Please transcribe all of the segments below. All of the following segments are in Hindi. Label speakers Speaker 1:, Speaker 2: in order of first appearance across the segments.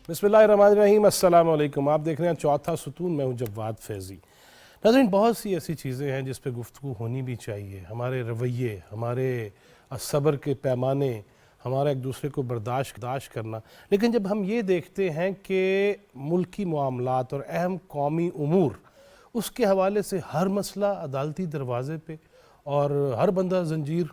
Speaker 1: बिस्मिल्लाहिर्रहमानिर्रहीम, अस्सलाम वालेकुम। आप देख रहे हैं चौथा सुतून, मैं हूं जवाद फैज़ी। नाज़रीन, बहुत सी ऐसी चीज़ें हैं जिस पे गुफ्तगू होनी भी चाहिए। हमारे रवैये, हमारे सब्र के पैमाने, हमारा एक दूसरे को बर्दाश्त करना। लेकिन जब हम ये देखते हैं कि मुल्की मामलात और अहम कौमी उमूर, उसके हवाले से हर मसला अदालती दरवाज़े पे और हर बंदा जंजीर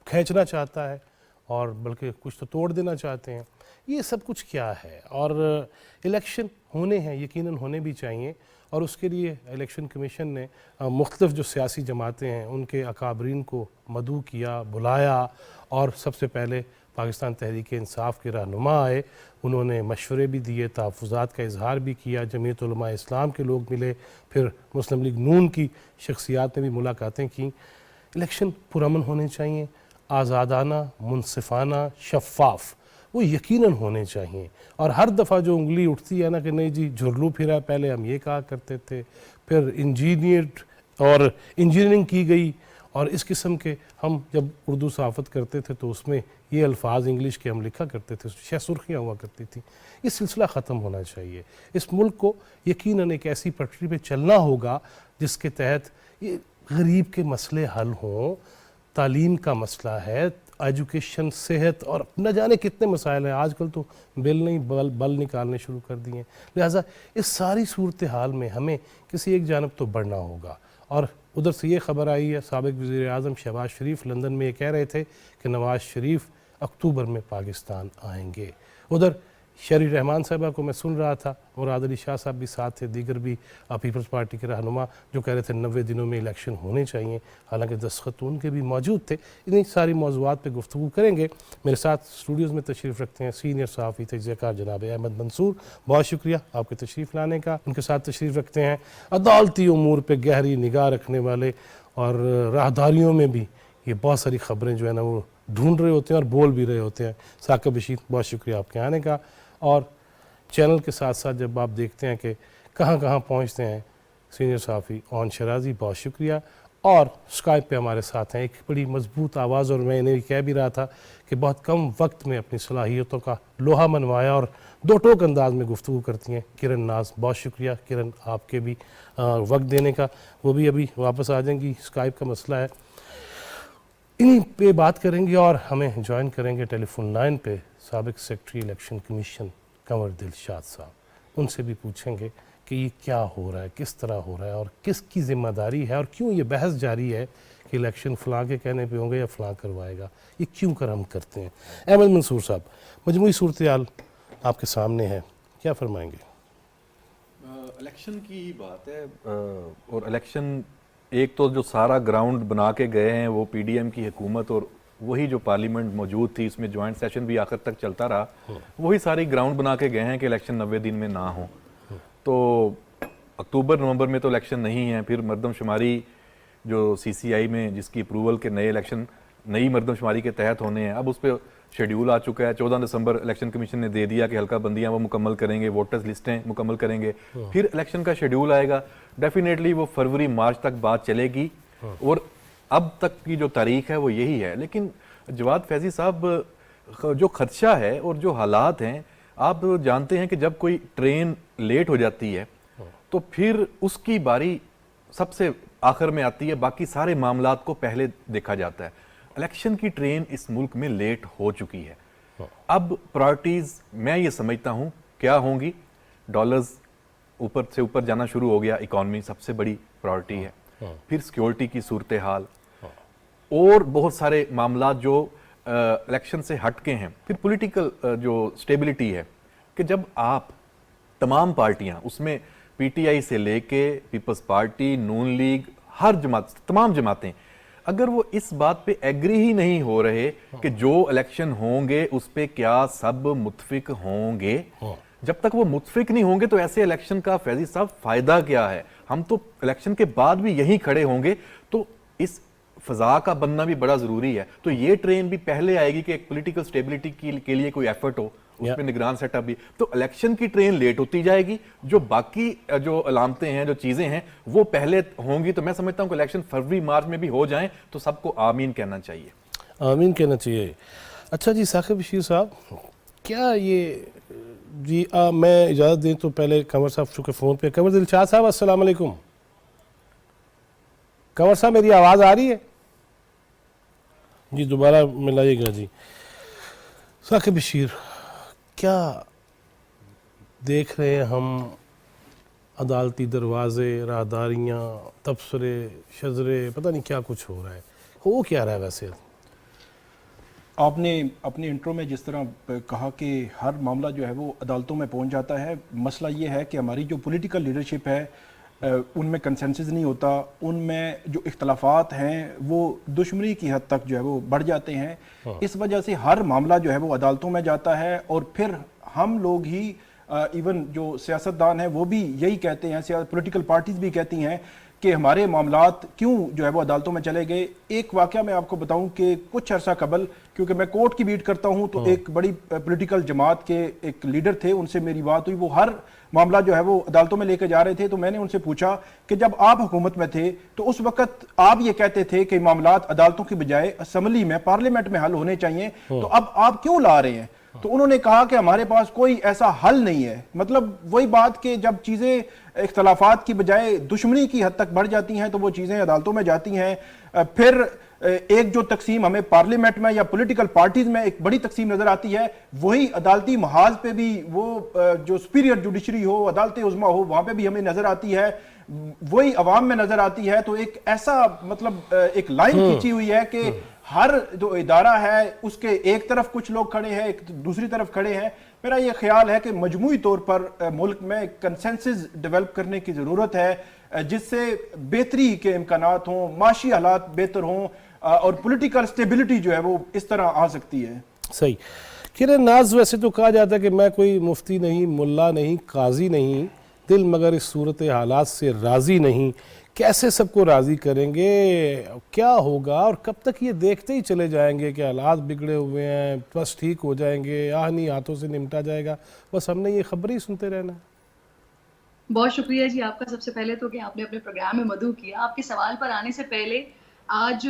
Speaker 1: खींचना चाहता है और बल्कि कुछ तो तोड़ देना चाहते हैं, ये सब कुछ क्या है? और इलेक्शन होने हैं, यकीनन होने भी चाहिए, और उसके लिए इलेक्शन कमीशन ने मुख्तलिफ जो सियासी जमातें हैं उनके अकाबरीन को मदऊ किया, बुलाया, और सबसे पहले पाकिस्तान तहरीक इंसाफ के रहनुमा आए। उन्होंने मशवरे भी दिए, तहफ़्फ़ुज़ात का इजहार भी किया, जमीयत उलमा इस्लाम के लोग मिले, फिर मुस्लिम लीग नून की शख्सियात ने भी मुलाकातें की। इलेक्शन पुरअमन होने चाहिए, आज़ादाना, मुनसिफ़ाना, शफ़ाफ़, वो यकीनन होने चाहिए। और हर दफ़ा जो उंगली उठती है ना कि नहीं जी झुरलू फिरा, पहले हम ये कहा करते थे, फिर इंजीनियरिंग की गई, और इस किस्म के, हम जब उर्दू सहाफ़त करते थे तो उसमें ये अल्फाज इंग्लिश के हम लिखा करते थे, शायद सुर्खियाँ हुआ करती थी। ये सिलसिला ख़त्म होना चाहिए। इस मुल्क को यकीनन एक ऐसी पटरी पे चलना होगा जिसके तहत ये गरीब के मसले हल हों। तालीम का मसला है, एजुकेशन, सेहत, और न जाने कितने मसाइल हैं। आजकल तो बिल नहीं बल निकालने शुरू कर दिए हैं। लिहाजा इस सारी सूरत हाल में हमें किसी एक जानब तो बढ़ना होगा। और उधर से ये ख़बर आई है, साबिक़ वज़ीर आज़म शहबाज शरीफ लंदन में ये कह रहे थे कि नवाज़ शरीफ अक्टूबर में पाकिस्तान आएंगे। उधर शरी रहमान साहबा को मैं सुन रहा था, मुराद अली शाह साहब भी साथ थे, दीगर भी पीपल्स पार्टी के रहनुमा, जो कह रहे थे 90 दिनों में इलेक्शन होने चाहिए। हालांकि दस्तखत उनके भी मौजूद थे। इन्हीं सारी मौज़ूआत पे गुफ्तगू करेंगे। मेरे साथ स्टूडियोज़ में तशरीफ़ रखते हैं सीनियर सहाफ़ी तजज़ियाकार जनाब अहमद मंसूर, बहुत शुक्रिया आपके तशरीफ़ लाने का। उनके साथ तशरीफ़ रखते हैं अदालती उमूर पर गहरी निगाह रखने वाले, और राहदारियों में भी ये बहुत सारी ख़बरें जो है ना वो ढूंढ रहे होते हैं और बोल भी रहे होते हैं, साकिब बशीर, बहुत शुक्रिया आपके आने का। और चैनल के साथ साथ जब आप देखते हैं कि कहाँ कहाँ पहुँचते हैं सीनियर सहाफ़ी ओन शराजी, बहुत शुक्रिया। और स्काइप पे हमारे साथ हैं एक बड़ी मजबूत आवाज़, और मैं इन्हें कह भी रहा था कि बहुत कम वक्त में अपनी सलाहियतों का लोहा मनवाया और दो टोक अंदाज में गुफ्तगू करती हैं, किरण नाज, बहुत शुक्रिया किरण आपके भी वक्त देने का। वो भी अभी वापस आ जाएंगी, स्काइप का मसला है। इन्हीं पे बात करेंगे, और हमें ज्वाइन करेंगे टेलीफोन लाइन पे साबिक़ secretary election commission Kanwar Dilshad sahab. उनसे भी पूछेंगे कि ये क्या हो रहा है, किस तरह हो रहा है, और किसकी ज़िम्मेदारी है, और क्यों ये बहस जारी है कि इलेक्शन फ़लाँ के कहने पे होंगे या फ़लाँ करवाएगा, ये क्यों कर हम करते हैं। अहमद मंसूर साहब, मजमूई सूरत हाल आपके सामने है, क्या फरमाएंगे?
Speaker 2: इलेक्शन की बात है, और इलेक्शन एक तो जो सारा ग्राउंड बना के गए हैं वो पीडीएम की हुकूमत, और वही जो पार्लियामेंट मौजूद थी, इसमें जॉइंट सेशन भी आखिर तक चलता रहा, वही सारी ग्राउंड बना के गए हैं कि इलेक्शन 90 दिन में ना हो। तो अक्टूबर नवंबर में तो इलेक्शन नहीं है, फिर मरदमशुमारी जो सीसीआई में जिसकी अप्रूवल के नए इलेक्शन नई मरदमशुमारी के तहत होने हैं, अब उस पर शेड्यूल आ चुका है। 14 दिसंबर इलेक्शन कमीशन ने दे दिया कि हल्का बंदियां वो मुकम्मल करेंगे, वोटर्स लिस्टें मुकम्मल करेंगे, फिर इलेक्शन का शेड्यूल आएगा। डेफिनेटली वो फरवरी मार्च तक बात चलेगी, और अब तक की जो तारीख है वो यही है। लेकिन जवाद फैज़ी साहब, जो खदशा है और जो हालात हैं, आप जानते हैं कि जब कोई ट्रेन लेट हो जाती है तो फिर उसकी बारी सबसे आखिर में आती है, बाकी सारे मामलात को पहले देखा जाता है। इलेक्शन की ट्रेन इस मुल्क में लेट हो चुकी है। अब प्रायोरिटीज मैं ये समझता हूँ क्या होंगी। डॉलर्स ऊपर से ऊपर जाना शुरू हो गया, इकॉनमी सबसे बड़ी प्रायोरिटी है, फिर सिक्योरिटी की सूरत हाल, और बहुत सारे मामलात जो इलेक्शन से हट के हैं, फिर पॉलिटिकल जो स्टेबिलिटी है कि जब आप तमाम पार्टियां, उसमें पीटीआई से लेके पीपल्स पार्टी, नून लीग, हर जमात, तमाम जमातें, अगर वो इस बात पे एग्री ही नहीं हो रहे कि जो इलेक्शन होंगे उस पे क्या सब मुत्फिक होंगे, जब तक वो मुत्फिक नहीं होंगे तो ऐसे इलेक्शन का फैजी साहब फायदा क्या है। हम तो इलेक्शन के बाद भी यहीं खड़े होंगे, तो इस फजा का बनना भी बड़ा जरूरी है। तो ये ट्रेन भी पहले आएगी कि एक पॉलिटिकल स्टेबिलिटी के लिए कोई एफर्ट हो, उसमें निगरान सेटअप भी। तो इलेक्शन की ट्रेन लेट होती जाएगी, जो बाकी जो अलामतें हैं, जो चीजें हैं, वो पहले होंगी। तो मैं समझता हूं कि इलेक्शन फरवरी मार्च में भी हो जाएं तो सबको आमीन कहना चाहिए।
Speaker 1: आमीन कहना चाहिए। अच्छा जी, साकिब बशीर साहब, क्या ये जी मैं इजाज़त दें तो पहले कंवर साहब चूँकि फ़ोन पे कंवर दिलशाद साहब अस्सलाम वालेकुम। कंवर साहब मेरी आवाज़ आ रही है? जी दोबारा मिलाइएगा जी। साकिब बशीर, क्या देख रहे हैं हम अदालती दरवाजे, राहदारियाँ, तबसरे, शजरे, पता नहीं क्या कुछ हो रहा है, हो क्या रहा है वैसे?
Speaker 3: आपने अपने इंट्रो में जिस तरह कहा कि हर मामला जो है वो अदालतों में पहुंच जाता है, मसला ये है कि हमारी जो पॉलिटिकल लीडरशिप है उनमें कंसेंसस नहीं होता, उनमें जो इख्तलाफात हैं वो दुश्मनी की हद तक जो है वो बढ़ जाते हैं। इस वजह से हर मामला जो है वो अदालतों में जाता है और फिर हम लोग ही इवन जो सियासतदान हैं वो भी यही कहते हैं, पॉलिटिकल पार्टीज भी कहती हैं कि हमारे मामलात क्यों जो है वो अदालतों में चले गए। एक वाकया मैं आपको बताऊं कि कुछ अरसा कबल, क्योंकि मैं कोर्ट की बीट करता हूं, तो एक बड़ी पॉलिटिकल जमात के एक लीडर थे, उनसे मेरी बात हुई। वो हर मामला जो है वो अदालतों में लेकर जा रहे थे। तो मैंने उनसे पूछा कि जब आप हुकूमत में थे तो उस वक्त आप ये कहते थे कि मामलात अदालतों की बजाय असम्बली में, पार्लियामेंट में हल होने चाहिए, तो अब आप क्यों ला रहे हैं? तो उन्होंने कहा कि हमारे पास कोई ऐसा हल नहीं है। मतलब वही बात कि जब चीजें इख्तलाफात की बजाय दुश्मनी की हद तक बढ़ जाती हैं तो वो चीजें अदालतों में जाती हैं। फिर एक जो तकसीम हमें पार्लियामेंट में या पॉलिटिकल पार्टीज में एक बड़ी तकसीम नजर आती है, वही अदालती महाज पे भी, वो जो सुपीरियर जुडिशरी हो, अदालत उज़्मा हो, वहां पे भी हमें नजर आती है, वही अवाम में नजर आती है। तो एक ऐसा मतलब एक लाइन खींची हुई है कि हर जो इदारा है उसके एक तरफ कुछ लोग खड़े हैं, एक दूसरी तरफ खड़े हैं। मेरा ये ख्याल है कि मजमूई तौर पर मुल्क में कंसेंसस डेवलप करने की ज़रूरत है जिससे बेहतरी के इम्कानात हों, माशी हालात बेहतर हों और पॉलिटिकल स्टेबिलिटी जो है वो इस तरह आ सकती है।
Speaker 1: सही। किरण नाज, वैसे तो कहा जाता है कि मैं कोई मुफ्ती नहीं, मुल्ला नहीं, काजी नहीं, दिल मगर इस सूरत हालात से राज़ी नहीं। कैसे सबको राज़ी करेंगे? क्या होगा और कब तक ये देखते ही चले जाएंगे कि हालात बिगड़े हुए हैं, बस ठीक हो जाएंगे, आहनी हाथों से निपटा जाएगा, बस हमने ये खबर ही सुनते रहना है?
Speaker 4: बहुत शुक्रिया जी आपका, सबसे पहले तो कि आपने अपने प्रोग्राम में मदऊ किया। आपके सवाल पर आने से पहले, आज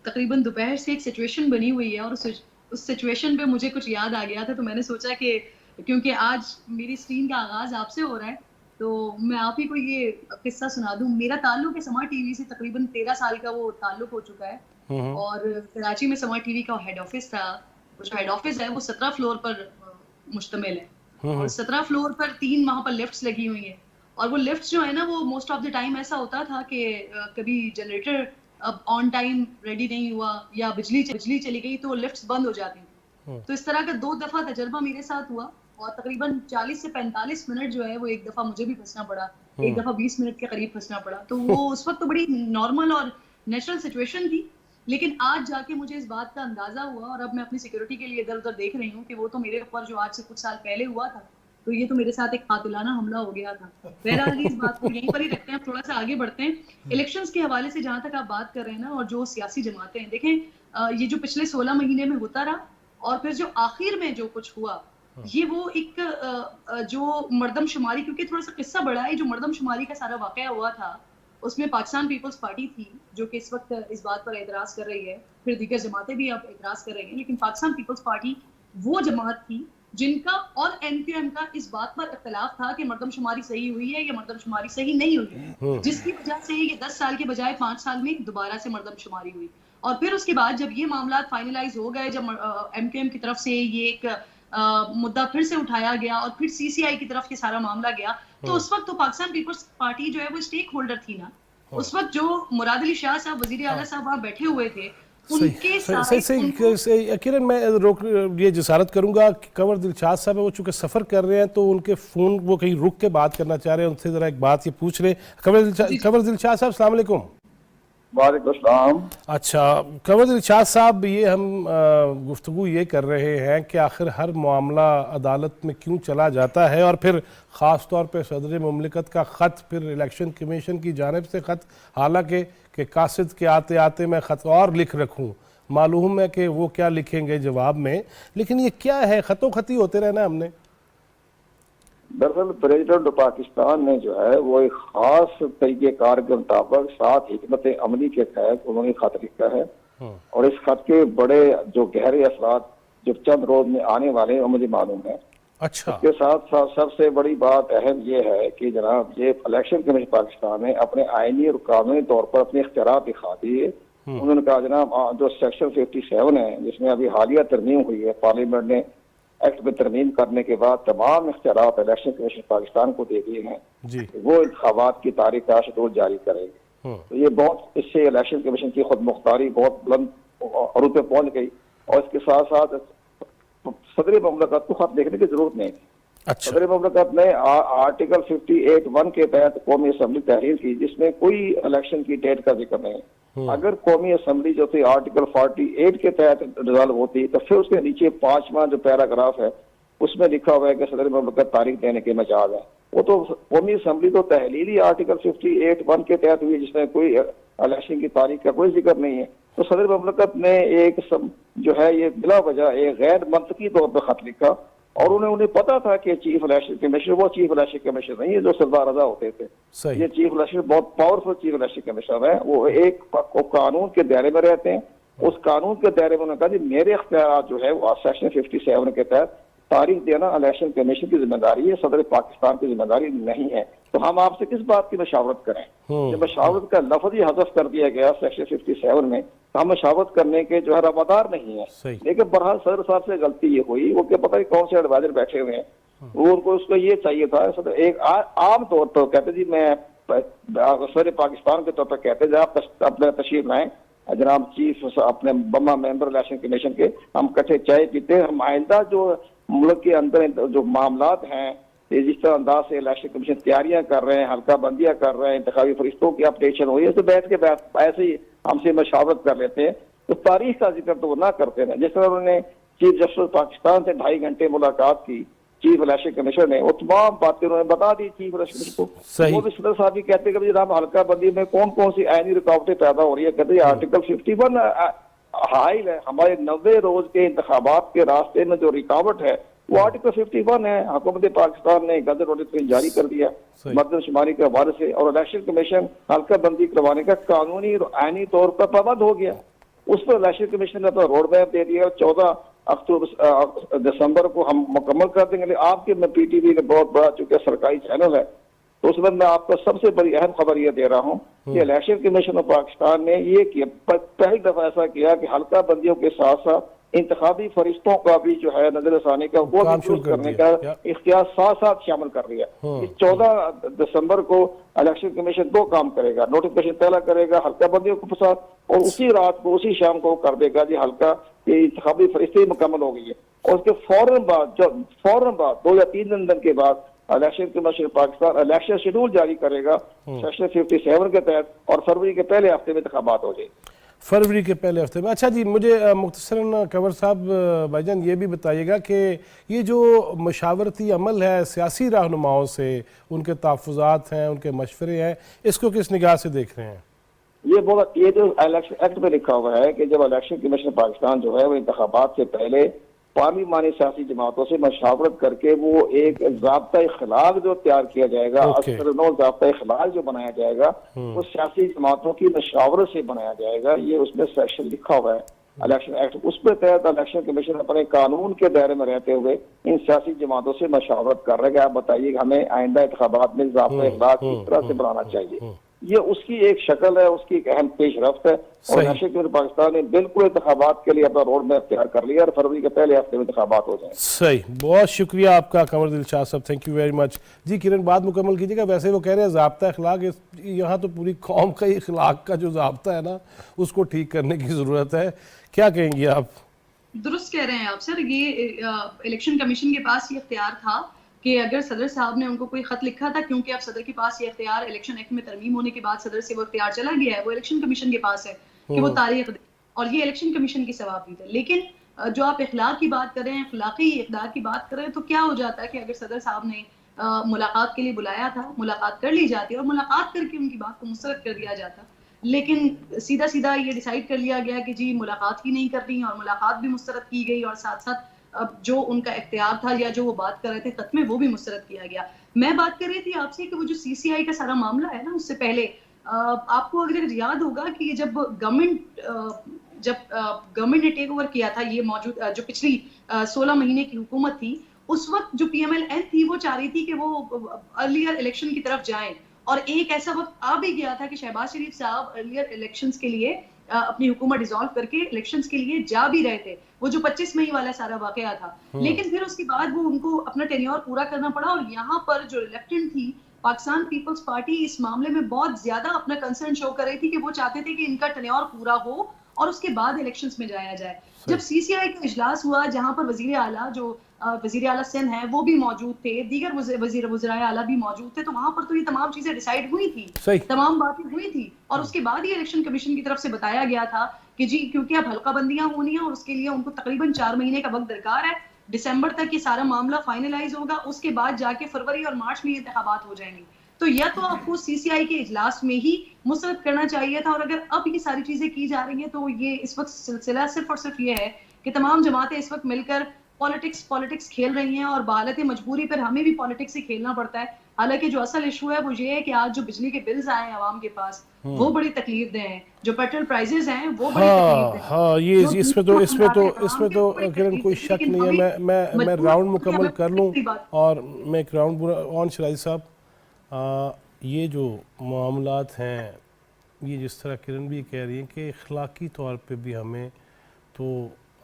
Speaker 4: तकरीबन दोपहर से एक सिचुएशन बनी हुई है और उस सिचुएशन पे मुझे कुछ याद आ गया था, तो मैंने सोचा कि क्योंकि आज मेरी स्क्रीन का आगाज़ आपसे हो रहा है तो मैं आप ही को ये किस्सा सुना दूं। मेरा ताल्लुक है समा टीवी से, तकरीबन 13 साल का वो ताल्लुक हो चुका है और कराची में समा टीवी का हेड ऑफिस था। जो हेड ऑफिस है वो 17 फ्लोर पर मुश्तमिल है और 17 फ्लोर पर 3 वहाँ पर लिफ्ट्स लगी हुई हैं और वो लिफ्ट्स जो है ना, वो मोस्ट ऑफ द टाइम ऐसा होता था कि कभी जनरेटर अब ऑन टाइम रेडी नहीं हुआ या बिजली चली गई तो वो लिफ्ट्स बंद हो जाती थी। तो इस तरह का 2 दफा तजर्बा मेरे साथ हुआ और तकरीबन 40 से 45 मिनट जो है वो एक दफा मुझे भी फंसना पड़ा, एक दफा 20 मिनट के करीब फंसना पड़ा। तो वो उस वक्त तो बड़ी नॉर्मल और नेचुरल सिचुएशन थी, लेकिन आज जाके मुझे इस बात का अंदाजा हुआ और अब मैं अपनी सिक्योरिटी के लिए इधर उधर देख रही हूँ कि वो तो मेरे ऊपर जो आज से कुछ साल पहले हुआ था, तो ये तो मेरे साथ एक कातिलाना हमला हो गया था। बहरहाल इस बात को यहीं पर ही रखते हैं, थोड़ा सा आगे बढ़ते हैं। इलेक्शंस के हवाले से जहां तक आप बात कर रहे हैं ना, और जो सियासी जमातें हैं, देखें ये जो पिछले 16 महीने में होता रहा और फिर जो आखिर में जो कुछ हुआ, ये वो एक जो मर्दमशुमारी, क्योंकि थोड़ा सा किस्सा बड़ा है, जो मर्दमशुमारी का सारा वाकया हुआ था उसमें पाकिस्तान पीपल्स पार्टी थी जो कि इस वक्त इस बात पर एतराज कर रही है, फिर दीगर जमातें भी अब एतराज कर रही हैं, लेकिन पाकिस्तान पीपल्स पार्टी वो जमात थी जिनका और एनपीएम का इस बात पर इख्तलाफ था कि मर्दमशुमारी सही हुई है या मर्दमशुमारी सही नहीं हुई, जिसकी वजह से ये 10 साल के बजाय 5 साल में दोबारा से मर्दमशुमारी हुई। और फिर उसके बाद जब ये मामला फाइनलाइज हो गए, जब एमकेएम की तरफ से ये एक मुद्दा फिर से उठाया गया और फिर सीसीआई की तरफ ये सारा मामला गया, तो उस वक्त तो पाकिस्तान पीपल्स पार्टी जो है वो स्टेक होल्डर थी ना। उस वक्त जो मुराद अली शाह साहब वजीर आला साहब वहाँ बैठे हुए थे, उनके
Speaker 1: सही किरण, मैं ये जसारत करूंगा कि कंवर दिलशाद साहब है वो चूंकि सफ़र कर रहे हैं तो उनके फ़ोन वो कहीं रुक के बात करना चाह रहे हैं, उनसे ज़रा एक बात ये पूछ रहे। कंवर दिलशाद साहब अस्सलाम वालेकुम।
Speaker 5: वालेकुम सलाम।
Speaker 1: अच्छा कंवर दिलशाद साहब, ये हम गुफ्तगू ये कर रहे हैं कि आखिर हर मामला अदालत में क्यों चला जाता है और फिर ख़ास तौर पे सदर मुमलिकत का ख़त, फिर इलेक्शन कमीशन की जानिब से ख़त, हालांकि कि कासिद के आते आते मैं ख़त और लिख रखूँ, मालूम है कि वो क्या लिखेंगे जवाब में, लेकिन ये क्या है, ख़तों ख़ती होते रहना हमने।
Speaker 5: दरअसल प्रेसिडेंट पाकिस्तान ने जो है वो एक खास तरीक़ेकार के मुताबिक 7 हिकमत अमली के तहत उन्होंने खत लिखा है और इस खत के बड़े जो गहरे असरात जो चंद रोज में आने वाले हैं वो मुझे मालूम है।
Speaker 1: अच्छा।
Speaker 5: इसके साथ साथ सबसे बड़ी बात अहम ये है कि जनाब ये इलेक्शन कमीशन पाकिस्तान ने अपने आईनी और कानूनी तौर पर अपने इख्तियार दिखा दिए। उन्होंने कहा जनाब जो सेक्शन 57 है जिसमें अभी हालिया तरमीम हुई है, पार्लियामेंट ने एक्ट में तरमीम करने के बाद तमाम इख्तियार इलेक्शन कमीशन पाकिस्तान को दे दिए हैं
Speaker 1: जी।
Speaker 5: वो इंतखाबात की तारीख का शेड्यूल जारी करेंगे। तो ये बहुत इससे इलेक्शन कमीशन की खुद मुख्तारी बहुत बुलंद अरूद पे पहुंच गई और इसके साथ साथ सदर ममलकत को खत लिखने की जरूरत नहीं थी।
Speaker 1: अच्छा।
Speaker 5: सदर ममलकत ने आर्टिकल 58(1) के तहत कौमी असम्बली तहरीर की जिसमें कोई इलेक्शन की डेट का जिक्र नहीं। अगर कौमी असम्बली जो थी आर्टिकल 48 के तहत रिजॉल्व होती तो फिर उसके नीचे 5वां जो पैराग्राफ है उसमें लिखा हुआ है कि सदर ममलकत तारीख देने के मजाज है। वो तो कौमी असम्बली तो तहलीली आर्टिकल 58(1) के तहत हुई जिसमें कोई इलेक्शन की तारीख का कोई जिक्र नहीं है। तो सदर ममलकत ने एक जो है ये बिला वजह एक गैर मंतकी तौर पर खत लिखा और उन्हें पता था कि चीफ इलेक्शन कमिश्नर वो चीफ इलेक्शन कमिश्नर नहीं है जो सरदार रजा होते थे।
Speaker 1: सही।
Speaker 5: ये चीफ इलेक्शन बहुत पावरफुल चीफ इलेक्शन कमिश्नर है। वो एक कानून के दायरे में रहते हैं। उस कानून के दायरे में उन्होंने कहा जी मेरे इख्तियार जो है वो सेक्शन 57 के तहत तारीख देना इलेक्शन कमीशन की जिम्मेदारी है, सदर पाकिस्तान की जिम्मेदारी नहीं है। तो हम आपसे किस बात की मशावरत करें? जब मशावरत का लफ्ज ही हज़फ कर दिया गया सेक्शन 57 में तो हम मशावरत करने के जो है रवादार नहीं है। लेकिन बहरहाल सदर साहब से गलती ये हुई वो क्या पता नहीं कौन से एडवाइजर बैठे हुए हैं वो उनको उसको ये चाहिए था सदर एक आम तौर पर कहते जी मैं सदर पाकिस्तान के तौर पर कहते थे आप अपने तशरीफ लाएं जनाब चीफ अपने बम्मा मेंबर इलेक्शन कमीशन के हम इकट्ठे चाय पीते हैं। हम आइंदा जो मुल्क के अंदर जो मामलात हैं जिस तरह अंदाज से इलेक्शन कमीशन तैयारियां कर रहे हैं, हल्का बंदियां कर रहे हैं, इंतखाबी फरिश्तों की अपडेशन हो रही है तो बैठ के ऐसे ही हमसे मशावरत कर लेते हैं। तो तारीख का जिक्र तो वो ना करते हैं। जिस तरह उन्होंने चीफ जस्टिस पाकिस्तान से 2.5 घंटे मुलाकात की चीफ इलेक्शन कमीशनर ने वो तमाम बातें उन्होंने बता दी चीफ इलेक्शन कमीशन को। वो भी सदर साहब भी कहते हैं कि जनाब हल्का बंदी में कौन कौन सी आईनी रुकावटें पैदा हो रही है। कहते हैं आर्टिकल 51 हाइल है हमारे 90 रोज के इंतखाबात के रास्ते में जो रुकावट है वो आर्टिकल 51 है। हुकूमत पाकिस्तान ने गजट नोटिस जारी कर दिया मर्दमशुमारी के हवाले से और इलेक्शन कमीशन हल्का बंदी करवाने का कानूनी और आईनी तौर पर पाबंद हो गया। उस पर इलेक्शन कमीशन ने अपना रोड मैप दे दिया। 14 दिसंबर को हम मुकम्मल कर देंगे। आपके मैं PTV का बहुत बड़ा चूंकि सरकारी चैनल है तो उस वक्त मैं आपको सबसे बड़ी अहम खबर यह दे रहा हूँ कि इलेक्शन कमीशन ऑफ पाकिस्तान ने ये किया पहली दफा ऐसा किया कि हल्का बंदियों के साथ साथ इंतखाबी फरिश्तों का भी जो है नजरसानी का वो भी यूज करने का इख्तियार साथ साथ शामिल कर दिया। इस 14 दिसंबर को इलेक्शन कमीशन 2 काम करेगा। नोटिफिकेशन पहला करेगा हल्का बंदियों के साथ और उसी रात को उसी शाम को कर देगा जी हल्का की इंतखाबी फरिश्ते मुकम्मल हो गई है और उसके फौरन बाद 2 या 3 दिन के बाद election commission Pakistan election schedule जारी करेगा सेक्शन 57 के तहत और फरवरी के पहले हफ्ते में इंतखाबात हो जाए।
Speaker 1: फरवरी के पहले हफ्ते में। अच्छा जी मुझे मुख्तसरन कंवर साहब भाईजान ये भी बताइएगा कि ये जो मशावरती अमल है सियासी रहनुमाओं से उनके तहफ़्फ़ुज़ात हैं उनके मशवरे हैं इसको किस निगाह से देख रहे हैं?
Speaker 5: ये जो इलेक्शन एक्ट में लिखा हुआ है कि जब इलेक्शन कमीशन पाकिस्तान जो है वो इंतखाबात से पहले पार्लिमानी सियासी जमातों से मशावरत करके वो एक ज़ाब्ता इखलाक जो तैयार किया जाएगा ज़ाब्ता इखलाक जो बनाया जाएगा वो सियासी जमातों की मशावरत से बनाया जाएगा। ये उसमें सेक्शन लिखा हुआ है इलेक्शन एक्ट। उस पर तहत इलेक्शन कमीशन अपने कानून के दायरे में रहते हुए इन सियासी जमातों से मशावरत कर रहे हैं। आप बताइए हमें आइंदा इंतखाबात में ज़ाब्ता इखलाक किस तरह से बनाना चाहिए। ये उसकी एक शक्ल है उसकी एक अहम पेशरफ्त है और इलेक्शन कमीशन पाकिस्तान ने बिल्कुल इंतखाबात के लिए अपना रोड मैप तैयार कर लिया और फरवरी के पहले हफ्ते में इंतखाबात हो जाए।
Speaker 1: सही, बहुत शुक्रिया आपका कंवर दिलशाद साहब, थैंक यू वेरी मच। जी किरण बात मुकम्मल कीजिएगा। वैसे वो कह रहे हैं ज़ाब्ता इखलाक यहाँ तो पूरी कौम का इखलाक का जो ज़ाब्ता है ना उसको ठीक करने की ज़रूरत है। क्या कहेंगी आप?
Speaker 4: दुरुस्त कह रहे हैं आप सर। ये इलेक्शन कमीशन के पास ये इख्तियार था कि अगर सदर साहब ने उनको कोई खत लिखा था क्योंकि अब सदर के पास ये इख्तियार इलेक्शन एक्ट में तरमीम होने के बाद सदर से वो इख्तियार चला गया है वो इलेक्शन कमीशन के पास है कि वो तारीख दे और ये इलेक्शन कमीशन की सवाब है। लेकिन जो आप इखलाक की बात कर रहे हैं इखलाकी इक़दार की बात कर रहे हैं तो क्या हो जाता है कि अगर सदर साहब ने मुलाकात के लिए बुलाया था मुलाकात कर ली जाती और मुलाकात करके उनकी बात को मुस्तरद कर दिया जाता लेकिन सीधा सीधा ये डिसाइड कर लिया गया कि जी मुलाकात ही नहीं करनी और मुलाकात भी मुस्तरद की गई और साथ साथ अब जो उनका इख्तियार था या जो वो बात कर रहे थे खत में वो भी मुस्तरद किया गया। मैं बात कर रही थी आपसे कि वो जो CCI का सारा मामला है ना उससे पहले आपको अगर याद होगा कि जब गवर्नमेंट ने टेक ओवर किया था ये मौजूद जो पिछली 16 महीने की हुकूमत थी उस वक्त जो PMLN थी वो चाह रही थी कि वो अर्लियर इलेक्शन की तरफ जाएं, और एक ऐसा वक्त आ भी गया था कि शहबाज शरीफ साहब अर्लियर इलेक्शंस के लिए अपनी हुकूमत डिसॉल्व करके इलेक्शंस के लिए जा भी रहे थे, वो जो 25 मई वाला सारा वाकया था। लेकिन फिर उसके बाद वो उनको अपना टेन्योर पूरा करना पड़ा, और यहाँ पर जो रिलेक्टेंट थी पाकिस्तान पीपल्स पार्टी इस मामले में बहुत ज्यादा अपना कंसर्न शो कर रही थी कि वो चाहते थे कि इनका टेन्योर पूरा हो और उसके बाद इलेक्शंस में जाया जाए। जब CCI का इजलास हुआ जहां पर वजीर आला जो वजीर आला सिंध है वो भी मौजूद थे, दीगर वज़ीर आला भी मौजूद थे, तो वहां पर तो ये तमाम चीजें डिसाइड हुई थी, तमाम बातें हुई थी, और उसके बाद ही इलेक्शन कमीशन की तरफ से बताया गया था कि जी क्योंकि अब हल्का बंदियां होनी है और उसके लिए उनको तकरीबन 4 महीने का वक्त दरकार है, दिसंबर तक ये सारा मामला फाइनलाइज होगा, उसके बाद जाके फरवरी और मार्च में ये इंतखाबात हो जाएंगे। तो या तो आपको CCI के इजलास में ही मुस्तरद करना चाहिए था, और अगर अब ये सारी चीजें की जा रही हैं तो ये इस वक्त सिलसिला सिर्फ और सिर्फ ये है कि तमाम जमातें इस वक्त मिलकर पॉलिटिक्स खेल रही हैं, और बहालत मजबूरी पर हमें भी पॉलिटिक्स ही खेलना पड़ता है। हालांकि जो असल इशू है वो ये है कि आज जो बिजली के बिल्स आए हैं आवाम के पास वो बड़ी तकलीफ दे हैं, जो पेट्रोल प्राइसेस हैं वो बड़ी तकलीफ दे।
Speaker 1: हाँ, ये इसमें तो किरण कोई शक नहीं है। मैं राउंड मुकम्मल कर लूँ और मैं एक राउंड पूरा ऑन शराजी साहब, ये जो मामलात हैं, ये जिस तरह किरण भी कह रही है कि अखलाकी तौर पे भी हमें तो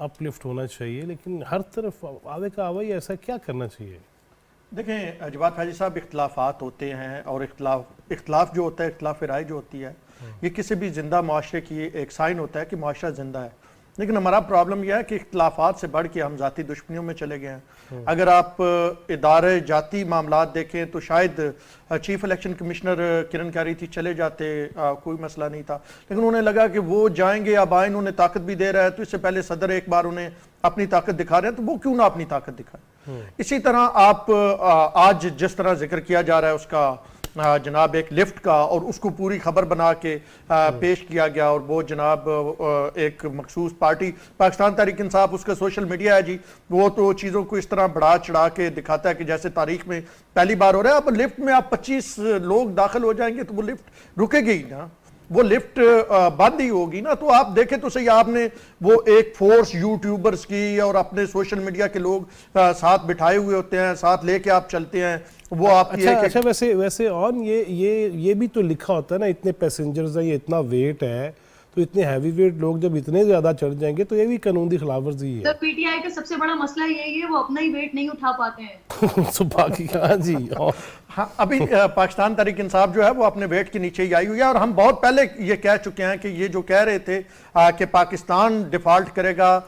Speaker 1: अपलिफ्ट होना चाहिए, लेकिन हर तरफ आवे का आवा ही ऐसा क्या करना चाहिए?
Speaker 6: देखें जवाद फैजी साहब, इख्तलाफात होते हैं और इख्तलाफ जो होता है, इख्तलाफ राय जो होती है, ये किसी भी जिंदा माशरे की एक साइन होता है कि माशरा जिंदा है। लेकिन हमारा प्रॉब्लम यह है कि इख्तलाफात से बढ़ के हम जाती दुश्मनियों में चले गए हैं। अगर आप इदारे जाती मामलात देखें तो शायद चीफ इलेक्शन कमिश्नर किरण कह रही थी चले जाते, कोई मसला नहीं था, लेकिन उन्हें लगा कि वो जाएंगे, अब आइन उन्हें ताकत भी दे रहा है, तो इससे पहले सदर एक बार उन्हें अपनी ताकत दिखा रहे हैं, तो वो क्यों ना अपनी ताकत दिखाए। इसी तरह आप आज जिस तरह जिक्र किया जा रहा है उसका जनाब एक लिफ्ट का, और उसको पूरी खबर बना के पेश किया गया, और वो जनाब एक मखसूस पार्टी पाकिस्तान तहरीक इंसाफ, उसका सोशल मीडिया है जी, वो तो चीज़ों को इस तरह बढ़ा चढ़ा के दिखाता है कि जैसे तारीख में पहली बार हो रहा है। अब लिफ्ट में आप 25 लोग दाखिल हो जाएंगे तो वो लिफ्ट रुकेगी ही ना, वो लिफ्ट बंद ही होगी ना। तो आप देखें तो सही, आपने वो एक फोर्स यूट्यूबर्स की और अपने सोशल मीडिया के लोग साथ बिठाए हुए होते हैं, साथ लेके आप चलते हैं, वो आपकी
Speaker 1: अच्छा, वैसे ऑन ये भी तो लिखा होता है ना, इतने पैसेंजर्स हैं, ये इतना वेट है, तो इतने हैवी वेट लोग जब इतने ज्यादा चढ़ जाएंगे तो ये भी कानून की खिलाफवर्जी है।
Speaker 4: सर PTI का सबसे बड़ा मसला यही है, वो अपना ही वेट नहीं उठा पाते हैं।
Speaker 1: तो बाकी हाँ जी,
Speaker 6: हाँ, अभी पाकिस्तान तहरीक इंसाफ जो है वो अपने वेट के नीचे ही आई हुई है, और हम बहुत पहले ये कह चुके हैं कि ये जो कह रहे थे कि पाकिस्तान डिफॉल्ट करेगा,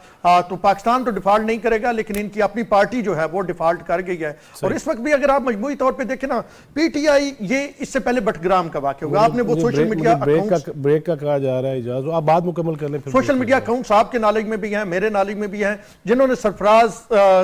Speaker 6: तो पाकिस्तान तो डिफॉल्ट नहीं करेगा, लेकिन इनकी अपनी पार्टी जो है वो डिफॉल्ट कर गई है। और इस वक्त भी अगर आप मजमूई तौर पे देखें ना, PTI ये इससे पहले बटग्राम का वाक़या होगा, आपने वो सोशल मीडिया
Speaker 1: ब्रेक का कहा जा रहा है, इजाज़त आप बात मुकम्मल कर लें।
Speaker 6: सोशल मीडिया अकाउंट्स आपके नॉलेज में भी हैं, मेरे नॉलेज में भी हैं, जिन्होंने सरफराज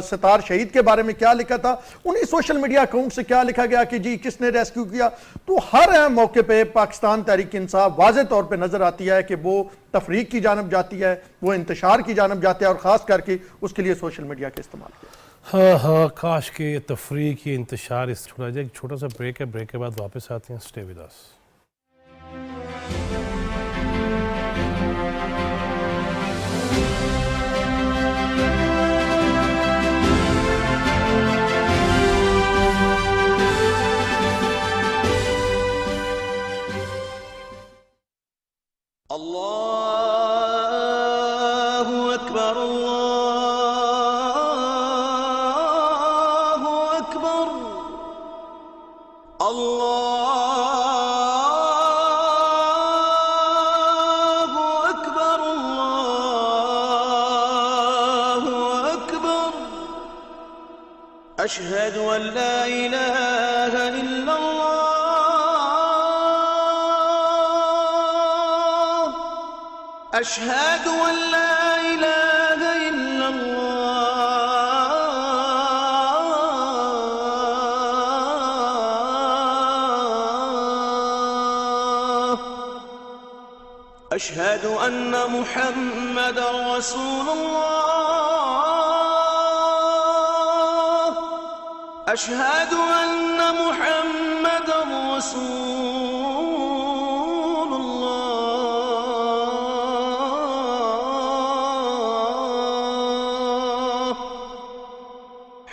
Speaker 6: सितार शहीद के बारे में क्या लिखा था, उन्हीं सोशल मीडिया अकाउंट से क्या लिखा गया कि जी किसने रेस्क्यू किया। तो हर अहम मौके पे पाकिस्तान तहरीक इंसाफ वाज़े तौर पे नजर आती है कि वो तफरीक की जानब जाती है, वो इंतशार की जानब जाती है, और ख़ास करके उसके लिए सोशल मीडिया का इस्तेमाल किया।
Speaker 1: हाँ, काश के ये तफरीक, ये इंतशार इस छोड़ा जाए। एक छोटा सा ब्रेक है, ब्रेक के बाद वापस आते हैं। Stay with us.
Speaker 7: अल्लाहु अकबर, अल्लाहु अकबर, अल्लाहु अकबर, अल्लाहु अकबर, अशहदु अन ला इलाहा इल्लल्लाह, अशहदु अन ला इलाहा इल्लल्लाह, अशहदु अन्न मुहम्मदर रसूलुल्लाह, अशहदु अन्न मुहम्मदर रसूलुल्लाह,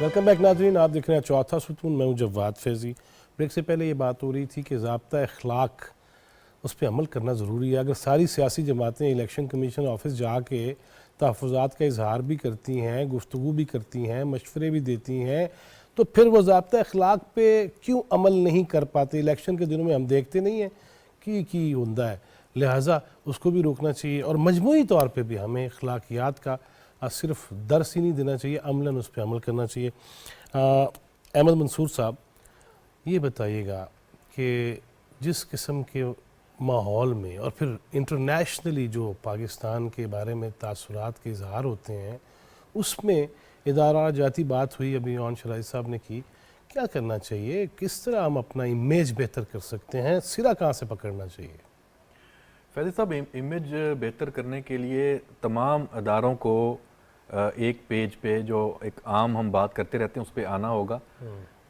Speaker 1: वेलकम बैक नाजरीन, आप देख रहे हैं चौथा सुतून। मैं हूं जवाद फैज़ी। ब्रेक से पहले ये बात हो रही थी कि ज़ाब्ता अखलाक उस पर अमल करना ज़रूरी है। अगर सारी सियासी जमातें इलेक्शन कमीशन ऑफिस जाके तहफ़्फ़ुज़ात का इजहार भी करती हैं, गुफ्तगू भी करती हैं, मशवरे भी देती हैं, तो फिर वो ज़ाब्ता अखलाक पे क्यों अमल नहीं कर पाते? इलेक्शन के दिनों में हम देखते नहीं हैं कि होता है, लिहाजा उसको भी रोकना चाहिए। और मजमूई तौर पर भी हमें अखलाकियात का सिर्फ दर्स ही नहीं देना चाहिए, अमलन उस पर अमल करना चाहिए। अहमद मंसूर साहब, ये बताइएगा कि जिस किस्म के माहौल में और फिर इंटरनेशनली जो पाकिस्तान के बारे में तासुरात के इजहार होते हैं, उसमें इदारा जाती बात हुई अभी ऑन शराइज साहब ने की, क्या करना चाहिए? किस तरह हम अपना इमेज बेहतर कर सकते हैं? सिरा कहाँ से पकड़ना चाहिए?
Speaker 2: फैज़ी साहब, इमेज बेहतर करने के लिए तमाम अदारों को एक पेज पे जो एक आम हम बात करते रहते हैं उस पर आना होगा।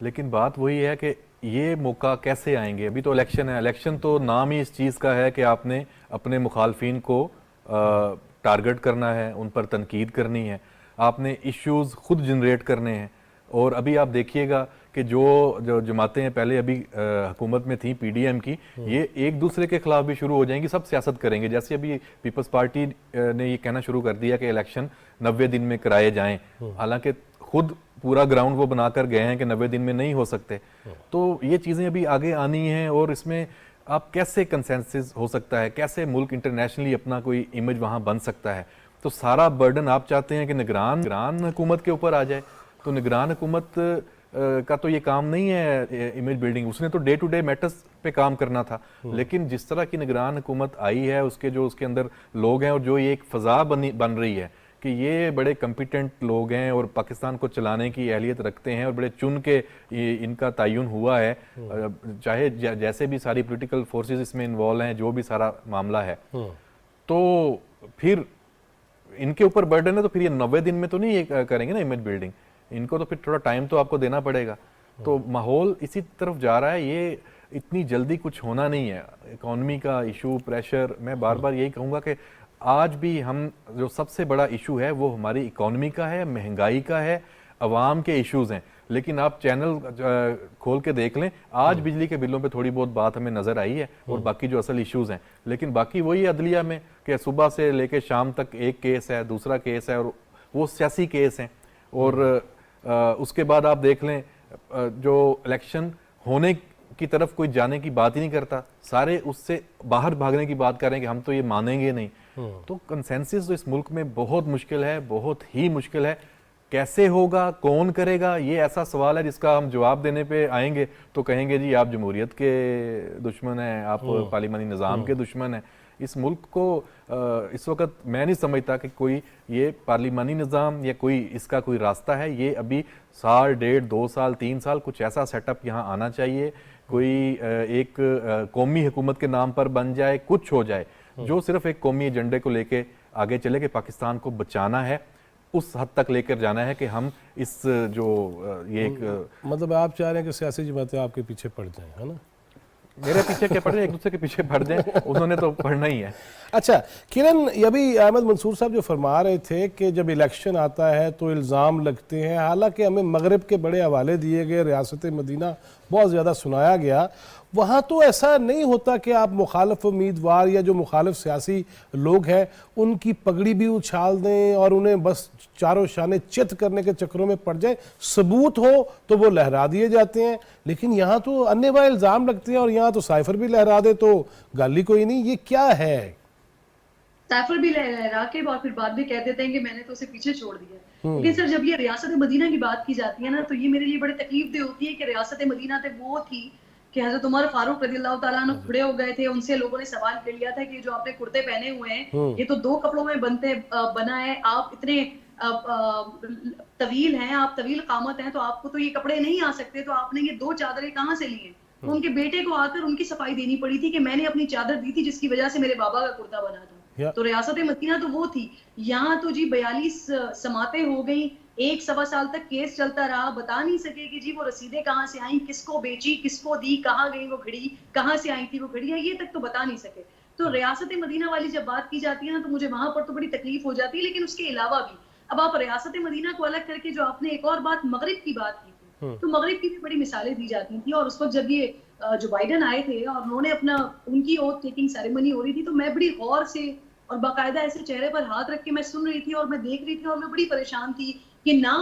Speaker 2: लेकिन बात वही है कि ये मौका कैसे आएंगे? अभी तो इलेक्शन है। इलेक्शन तो नाम ही इस चीज़ का है कि आपने अपने मुखालफिन को टारगेट करना है, उन पर तनकीद करनी है, आपने इश्यूज़ खुद जनरेट करने हैं। और अभी आप देखिएगा कि जो जमातें हैं पहले अभी हुकूमत में थी पीडीएम की, ये एक दूसरे के खिलाफ भी शुरू हो जाएंगी, सब सियासत करेंगे। जैसे अभी पीपल्स पार्टी ने ये कहना शुरू कर दिया कि इलेक्शन 90 दिन में कराए जाएं, हालांकि खुद पूरा ग्राउंड वो बनाकर गए हैं कि 90 दिन में नहीं हो सकते। तो ये चीज़ें अभी आगे आनी हैं और इसमें आप कैसे कंसेंसस हो सकता है, कैसे मुल्क इंटरनेशनली अपना कोई इमेज वहाँ बन सकता है। तो सारा बर्डन आप चाहते हैं कि निगरान हुकूमत के ऊपर आ जाए, तो निगरान हुकूमत का तो ये काम नहीं है इमेज बिल्डिंग, उसने तो डे टू डे मैटर्स पे काम करना था। लेकिन जिस तरह की निगरान हुकूमत आई है, उसके अंदर लोग हैं और जो ये एक फ़ज़ा बन रही है कि ये बड़े कम्पिटेंट लोग हैं और पाकिस्तान को चलाने की अहलियत रखते हैं और बड़े चुन के इनका तयन हुआ है, चाहे जैसे भी सारी पॉलिटिकल फोर्सेस इसमें इन्वॉल्व हैं, जो भी सारा मामला है, तो फिर इनके ऊपर बर्डन है। तो फिर ये 90 दिन में तो नहीं ये करेंगे ना इमेज बिल्डिंग, इनको तो फिर थोड़ा टाइम तो आपको देना पड़ेगा। तो माहौल इसी तरफ जा रहा है। ये इतनी जल्दी कुछ होना नहीं है। इकॉनमी का इशू, प्रेशर, मैं बार बार यही कहूँगा कि आज भी हम जो सबसे बड़ा इशू है वो हमारी इकॉनमी का है, महंगाई का है, अवाम के इश्यूज़ हैं। लेकिन आप चैनल खोल के देख लें, आज बिजली के बिलों पे थोड़ी बहुत बात हमें नज़र आई है और बाकी जो असल इश्यूज़ हैं, लेकिन बाकी वही अदलिया में कि सुबह से लेके शाम तक एक केस है, दूसरा केस है और वो सियासी केस हैं। और उसके बाद आप देख लें जो इलेक्शन होने की तरफ कोई जाने की बात ही नहीं करता, सारे उससे बाहर भागने की बात कर रहे हैं कि हम तो ये मानेंगे नहीं। तो कंसेंसस तो इस मुल्क में बहुत मुश्किल है, बहुत ही मुश्किल है। कैसे होगा, कौन करेगा, ये ऐसा सवाल है जिसका हम जवाब देने पे आएंगे तो कहेंगे जी आप जमहूरियत के दुश्मन हैं, आप पार्लिमानी निज़ाम के दुश्मन हैं। इस मुल्क को इस वक्त मैं नहीं समझता कि कोई ये पार्लिमानी निज़ाम या कोई इसका कोई रास्ता है। ये अभी साल, 1.5, 2 साल, 3 साल कुछ ऐसा सेटअप यहाँ आना चाहिए, कोई एक कौमी हुकूमत के नाम पर बन जाए, कुछ हो जाए जो सिर्फ एक कौमी एजेंडे को लेके आगे चले कि पाकिस्तान को बचाना है, उस हद तक लेकर जाना है कि हम इस जो ये एक
Speaker 1: मतलब आप चाह रहे हैं कि सियासी जमातें आपके पीछे पड़ जाएं, है ना?
Speaker 2: मेरे पीछे क्या पड़ जाए, एक दूसरे के पीछे पड़ जाए, उन्होंने तो पढ़ना ही है।
Speaker 1: अच्छा किरण, अभी अहमद मंसूर साहब जो फरमा रहे थे कि जब इलेक्शन आता है तो इल्ज़ाम लगते हैं, हालांकि हमें मगरिब के बड़े हवाले दिए गए, रियासत मदीना बहुत ज़्यादा सुनाया गया, वहाँ तो ऐसा नहीं होता कि आप मुखालिफ उम्मीदवार या जो मुखालिफ सियासी लोग हैं उनकी पगड़ी भी उछाल दें और उन्हें बस चारों शाने चित करने के चक्करों में पड़ जाए, सबूत हो तो वो लहरा दिए जाते हैं। लेकिन यहाँ तो अन्य इल्ज़ाम लगते हैं और यहाँ तो साइफर भी लहरा दे तो गाली कोई नहीं, ये क्या है?
Speaker 4: साइफर भी लहरा के और फिर बाद में कह देते हैं कि मैंने तो उसे पीछे छोड़ दिया। लेकिन सर जब ये रियासत मदीना की बात की जाती है ना, तो ये मेरे लिए बड़ी तकलीफ दे होती है कि रियासत मदीना तो वो थी कि हज़रत उमर फारूक रज़ियल्लाहु ताला अन्हु खड़े हो गए थे, उनसे लोगों ने सवाल कर लिया था कि जो आपने कुर्ते पहने हुए हैं ये तो 2 कपड़ों में बना है, आप इतने तवील हैं, आप तवील कामत हैं, तो आपको तो ये कपड़े नहीं आ सकते, तो आपने ये 2 चादरें कहाँ से ली हैं? तो उनके बेटे को आकर उनकी सफाई देनी पड़ी थी कि मैंने अपनी चादर दी थी जिसकी वजह से मेरे बाबा का कुर्ता बना था। तो रियासत मदीना तो वो थी। यहाँ तो जी 42 समातें हो गई, 1-1.25 साल तक केस चलता रहा, बता नहीं सके कि जी वो रसीदें कहाँ से आई, किसको बेची, किसको दी, कहाँ गई वो घड़ी, कहाँ से आई थी वो घड़ी, ये तक तो बता नहीं सके। तो रियासत मदीना वाली जब बात की जाती है ना, तो मुझे वहां पर तो बड़ी तकलीफ हो जाती है। लेकिन उसके अलावा भी अब आप रियासत मदीना को अलग करके जो आपने एक और बात मगरिब की बात की थी, तो मगरिब की भी बड़ी मिसालें दी जाती थी। और उस वक्त जब ये जो बाइडन आए थे और उन्होंने उनकी ओथ टेकिंग सेरेमनी हो रही थी, तो मैं बड़ी गौर से और बाकायदा ऐसे चेहरे पर हाथ रख के मैं सुन रही थी और मैं देख रही थी और मैं बड़ी परेशान थी कि ना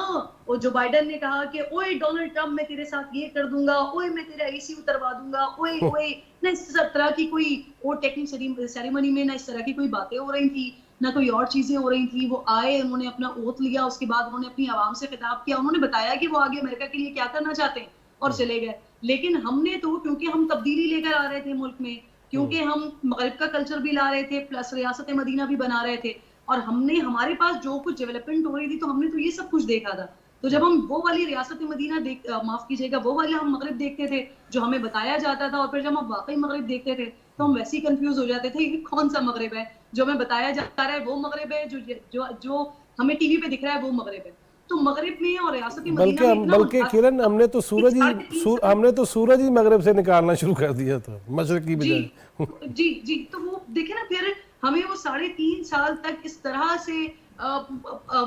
Speaker 4: वो जो बाइडन ने कहा कि ओए डोनाल्ड ट्रम्प मैं तेरे साथ ये कर दूंगा, ओए मैं तेरा एसी उतरवा दूंगा, ओए ओए ना, इस तरह की कोई ओथ टेकिंग सेरेमनी में ना इस तरह की कोई बातें हो रही थी, ना कोई और चीजें हो रही थी। वो आए, उन्होंने अपना ओथ लिया, उसके बाद उन्होंने अपनी आवाम से खिताब किया, उन्होंने बताया कि वो आगे अमेरिका के लिए क्या करना चाहते हैं और चले गए। लेकिन हमने तो, क्योंकि हम तब्दीली लेकर आ रहे थे मुल्क में, क्योंकि हम मगरिब का कल्चर भी ला रहे थे प्लस रियासत मदीना भी बना रहे थे, और हमने हमारे पास जो कुछ डेवलपमेंट हो रही थी तो हमने तो ये सब कुछ देखा था। तो जब हम वो वाली रियासत मदीना माफ कीजिएगा, वो वाला हम मगरिब देखते थे जो हमें बताया जाता था, और फिर जब हम वाकई मगरिब देखते थे तो हम वैसे ही कंफ्यूज हो जाते थे कि कौन सा मगरिब है, जो हमें बताया जाता है वो मगरिब है, जो हमें टीवी पे दिख रहा है वो मगरिब है। तो मगरिब में और रियासत मदीना में
Speaker 1: बल्कि किरण हमने तो सूरज ही मगरिब से निकालना शुरू कर दिया था, मशरिक की बजाय।
Speaker 4: जी तो वो देखे ना, फिर हमें वो 3.5 साल तक इस तरह से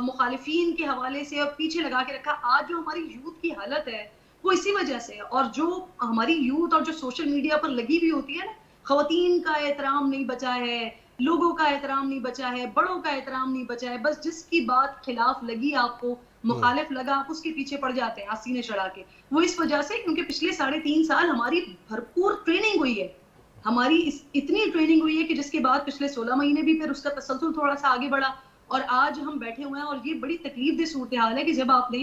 Speaker 4: मुखालिफिन के हवाले से और पीछे लगा के रखा। आज जो हमारी यूथ की हालत है वो इसी वजह से है, और जो हमारी यूथ और जो सोशल मीडिया पर लगी हुई होती है ना, खवातीन का एहतराम नहीं बचा है, लोगों का एहतराम नहीं बचा है, बड़ों का एहतराम नहीं बचा है, बस जिसकी बात खिलाफ लगी, आपको मुखालिफ लगा, आप उसके पीछे पड़ जाते हैं सीने चढ़ा के। वो इस वजह से क्योंकि पिछले 3.5 साल हमारी भरपूर ट्रेनिंग हुई है, हमारी इतनी ट्रेनिंग हुई है कि जिसके बाद पिछले 16 महीने भी फिर उसका तसलसल थोड़ा सा आगे बढ़ा, और आज हम बैठे हुए हैं। और ये बड़ी तकलीफ दे सूरत हाल है कि जब आपने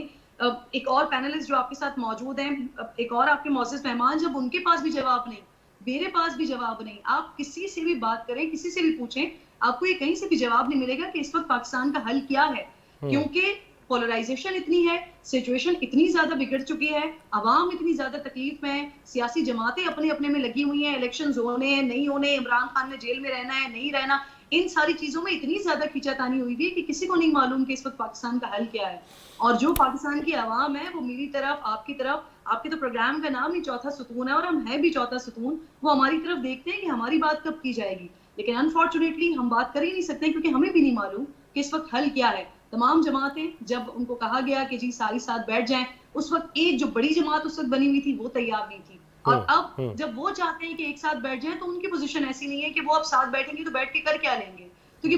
Speaker 4: एक और पैनलिस्ट जो आपके साथ मौजूद हैं, एक और आपके मौजूद मेहमान, जब उनके पास भी जवाब नहीं, मेरे पास भी जवाब नहीं, आप किसी से भी बात करें, किसी से भी पूछें, आपको ये कहीं से भी जवाब नहीं मिलेगा कि इस वक्त पाकिस्तान का हल क्या है। क्योंकि पोलराइजेशन इतनी है, सिचुएशन इतनी ज्यादा बिगड़ चुकी है, अवाम इतनी ज्यादा तकलीफ में है, सियासी जमातें अपने अपने में लगी हुई हैं, इलेक्शंस होने हैं नहीं होने, इमरान खान ने जेल में रहना है नहीं रहना, इन सारी चीजों में इतनी ज्यादा खींचातानी हुई है कि किसी को नहीं मालूम कि इस वक्त पाकिस्तान का हल क्या है। और जो पाकिस्तान की आवाम है वो मेरी तरफ, आपकी तरफ आपके तो प्रोग्राम का नाम ही चौथा सुतून है और हम हैं भी चौथा सुतून। वो हमारी तरफ देखते हैं कि हमारी बात कब की जाएगी, लेकिन अनफॉर्चुनेटली हम बात कर ही नहीं सकते क्योंकि हमें भी नहीं मालूम कि इस वक्त हल क्या है। तमाम जमातें, जब उनको कहा गया कि जी सारी साथ बैठ जाएं, उस वक्त एक जो बड़ी जमात उस वक्त बनी हुई थी वो तैयार नहीं थी, और अब जब वो चाहते हैं कि एक साथ बैठ जाएं तो उनकी पोजीशन ऐसी नहीं है कि वो अब साथ बैठेंगे तो बैठ के कर क्या लेंगे, क्योंकि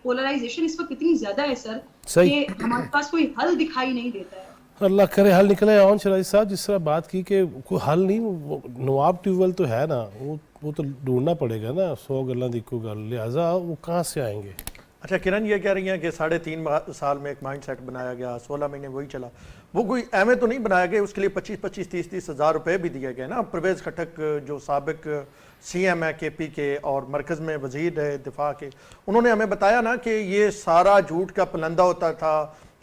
Speaker 4: पोलराइजेशन इस वक्त इतनी ज्यादा है सर
Speaker 1: सही।
Speaker 4: कि हमारे पास कोई हल दिखाई नहीं देता है।
Speaker 1: अल्लाह करे हल निकले। आउन शराजी साहब, जिस तरह बात की कि कोई हल नहीं, वो नवाब ट्यूबवेल तो है ना, वो तो ढूंढना पड़ेगा ना, 100 गल्लां दी कोई गल, लिहाजा वो कहाँ से आएंगे।
Speaker 6: अच्छा, किरण ये कह रही हैं कि 3.5 साल में एक माइंड सेट बनाया गया, 16 महीने वही चला। वो कोई एवं तो नहीं बनाया गया, उसके लिए 25-25, 30-30 हज़ार रुपये भी दिए गए ना। परवेज़ खटक जो साबिक CM है KP के और मरकज़ में वज़ीर है दिफा के, उन्होंने हमें बताया ना कि ये सारा झूठ का पलंदा होता था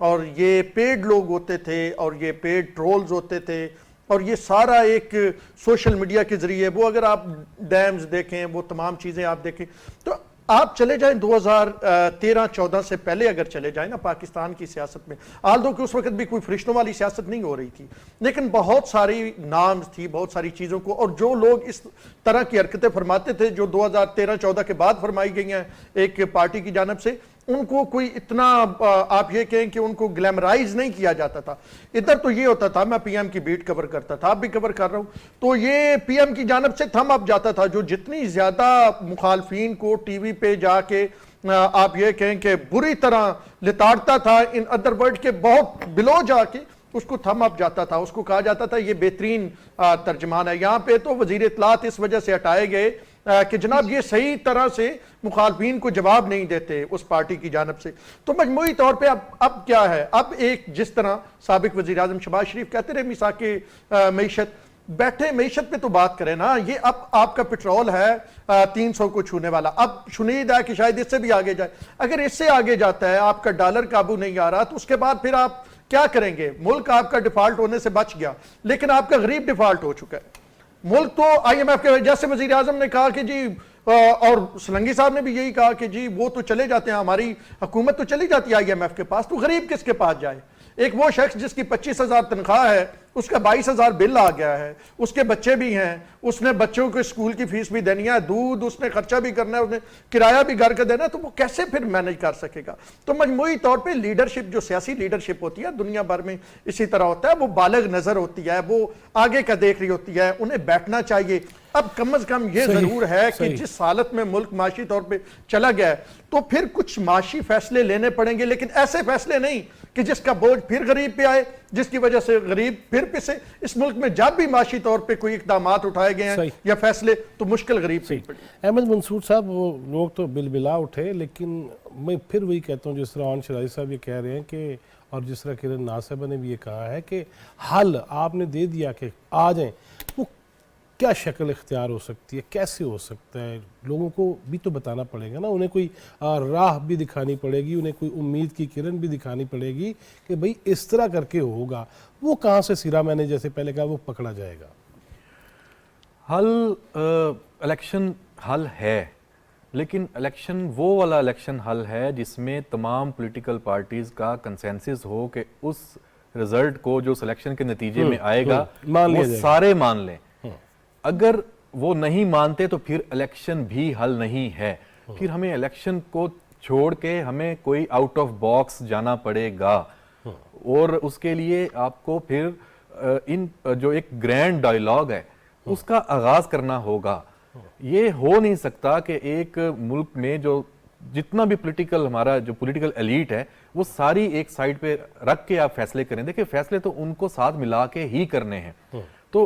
Speaker 6: और ये पेड लोग होते थे और ये पेड ट्रोल्स होते थे और ये सारा एक सोशल मीडिया के ज़रिए, वो अगर आप डैम्स देखें, वो तमाम चीज़ें आप देखें, तो आप चले जाएं 2013-14 से पहले अगर चले जाएं ना पाकिस्तान की सियासत में, आल्दो कि उस वक्त भी कोई फरिश्तों वाली सियासत नहीं हो रही थी, लेकिन बहुत सारी नाम्स थी, बहुत सारी चीज़ों को, और जो लोग इस तरह की हरकतें फरमाते थे जो 2013-14 के बाद फरमाई गई हैं एक पार्टी की जानब से, उनको कोई इतना आप ये कहें कि उनको ग्लैमराइज नहीं किया जाता था। इधर तो ये होता था, मैं PM की बीट कवर करता था, आप भी कवर कर रहा हूँ, तो ये PM की जानब से थम अप जाता था, जो जितनी ज्यादा मुखालफीन को टीवी पे जाके आप ये कहें कि बुरी तरह लिताड़ता था, इन अदर वर्ड के बहुत बिलो जाके उसको थम अप जाता था, उसको कहा जाता था ये बेहतरीन तर्जमान है। यहाँ पे तो वजीर इत्तलात इस वजह से हटाए गए कि जनाब ये सही तरह से मुखालफीन को जवाब नहीं देते उस पार्टी की जानब से। तो मजमूई तौर पे अब क्या है, अब एक जिस तरह साबिक वज़ीर आज़म शहबाज शरीफ कहते रहे मिसाके मईशत, बैठे मईशत पे तो बात करें ना। ये अब आपका पेट्रोल है 300 को छूने वाला, अब शुनीद है कि शायद इससे भी आगे जाए। अगर इससे आगे जाता है, आपका डॉलर काबू नहीं आ रहा, तो उसके बाद फिर आप क्या करेंगे? मुल्क आपका डिफॉल्ट होने से बच गया, लेकिन आपका गरीब डिफॉल्ट हो चुका है। मुल्क तो IMF के, जैसे वजीर आजम ने कहा कि जी, और सलंगी साहब ने भी यही कहा कि जी वो तो चले जाते हैं, हमारी हुकूमत तो चली जाती है IMF के पास, तो गरीब किसके पास जाए? एक वो शख्स जिसकी 25,000 तनख्वाह है, उसका 22,000 बिल आ गया है, उसके बच्चे भी हैं, उसने बच्चों को स्कूल की फीस भी देनी है, दूध उसने खर्चा भी करना है, उसने किराया भी घर का देना है, तो वो कैसे फिर मैनेज कर सकेगा? तो मजमूई तौर पे लीडरशिप, जो सियासी लीडरशिप होती है दुनिया भर में इसी तरह होता है, वो बालिग नजर होती है, वो आगे का देख रही होती है, उन्हें बैठना चाहिए। अब कम से कम ये जरूर है कि जिस हालत में मुल्क माशी तौर पे चला गया है, तो फिर कुछ माशी फैसले लेने पड़ेंगे, लेकिन ऐसे फैसले नहीं कि जिसका बोझ फिर गरीब पे आए, जिसकी वजह से गरीब फिर पिसे। इस मुल्क में जब भी माशी तौर पे कोई इक़दामात उठाए गए हैं या फैसले, तो मुश्किल गरीब से पड़ी।
Speaker 1: अहमद मंसूर साहब, वो लोग तो बिलबिला उठे, लेकिन मैं फिर वही कहता हूँ जिस तरह आन शराजी साहब ये कह रहे हैं कि, और जिस तरह किरण नासिबा ने भी ये कहा है कि हल आपने दे दिया कि आ जाएं, वो क्या शक्ल इख्तियार हो सकती है, कैसे हो सकता है, लोगों को भी तो बताना पड़ेगा ना, उन्हें कोई राह भी दिखानी पड़ेगी, उन्हें कोई उम्मीद की किरण भी दिखानी पड़ेगी कि भाई इस तरह करके होगा। वो कहाँ से सिरा, मैंने जैसे पहले कहा, वो पकड़ा जाएगा?
Speaker 2: हल इलेक्शन हल है, लेकिन इलेक्शन वो वाला इलेक्शन हल है जिसमें तमाम पॉलिटिकल पार्टीज का कंसेंसस हो कि उस रिजल्ट को जो सिलेक्शन के नतीजे में आएगा वो सारे मान लें। अगर वो नहीं मानते तो फिर इलेक्शन भी हल नहीं है, फिर हमें इलेक्शन को छोड़ के हमें कोई आउट ऑफ बॉक्स जाना पड़ेगा, और उसके लिए आपको फिर इन जो एक ग्रैंड डायलॉग है उसका आगाज करना होगा। ये हो नहीं सकता कि एक मुल्क में जो जितना भी पॉलिटिकल, हमारा जो पॉलिटिकल एलीट है, वो सारी एक साइड पे रख के आप फैसले करें। देखिए, फैसले तो उनको साथ मिला के ही करने हैं, तो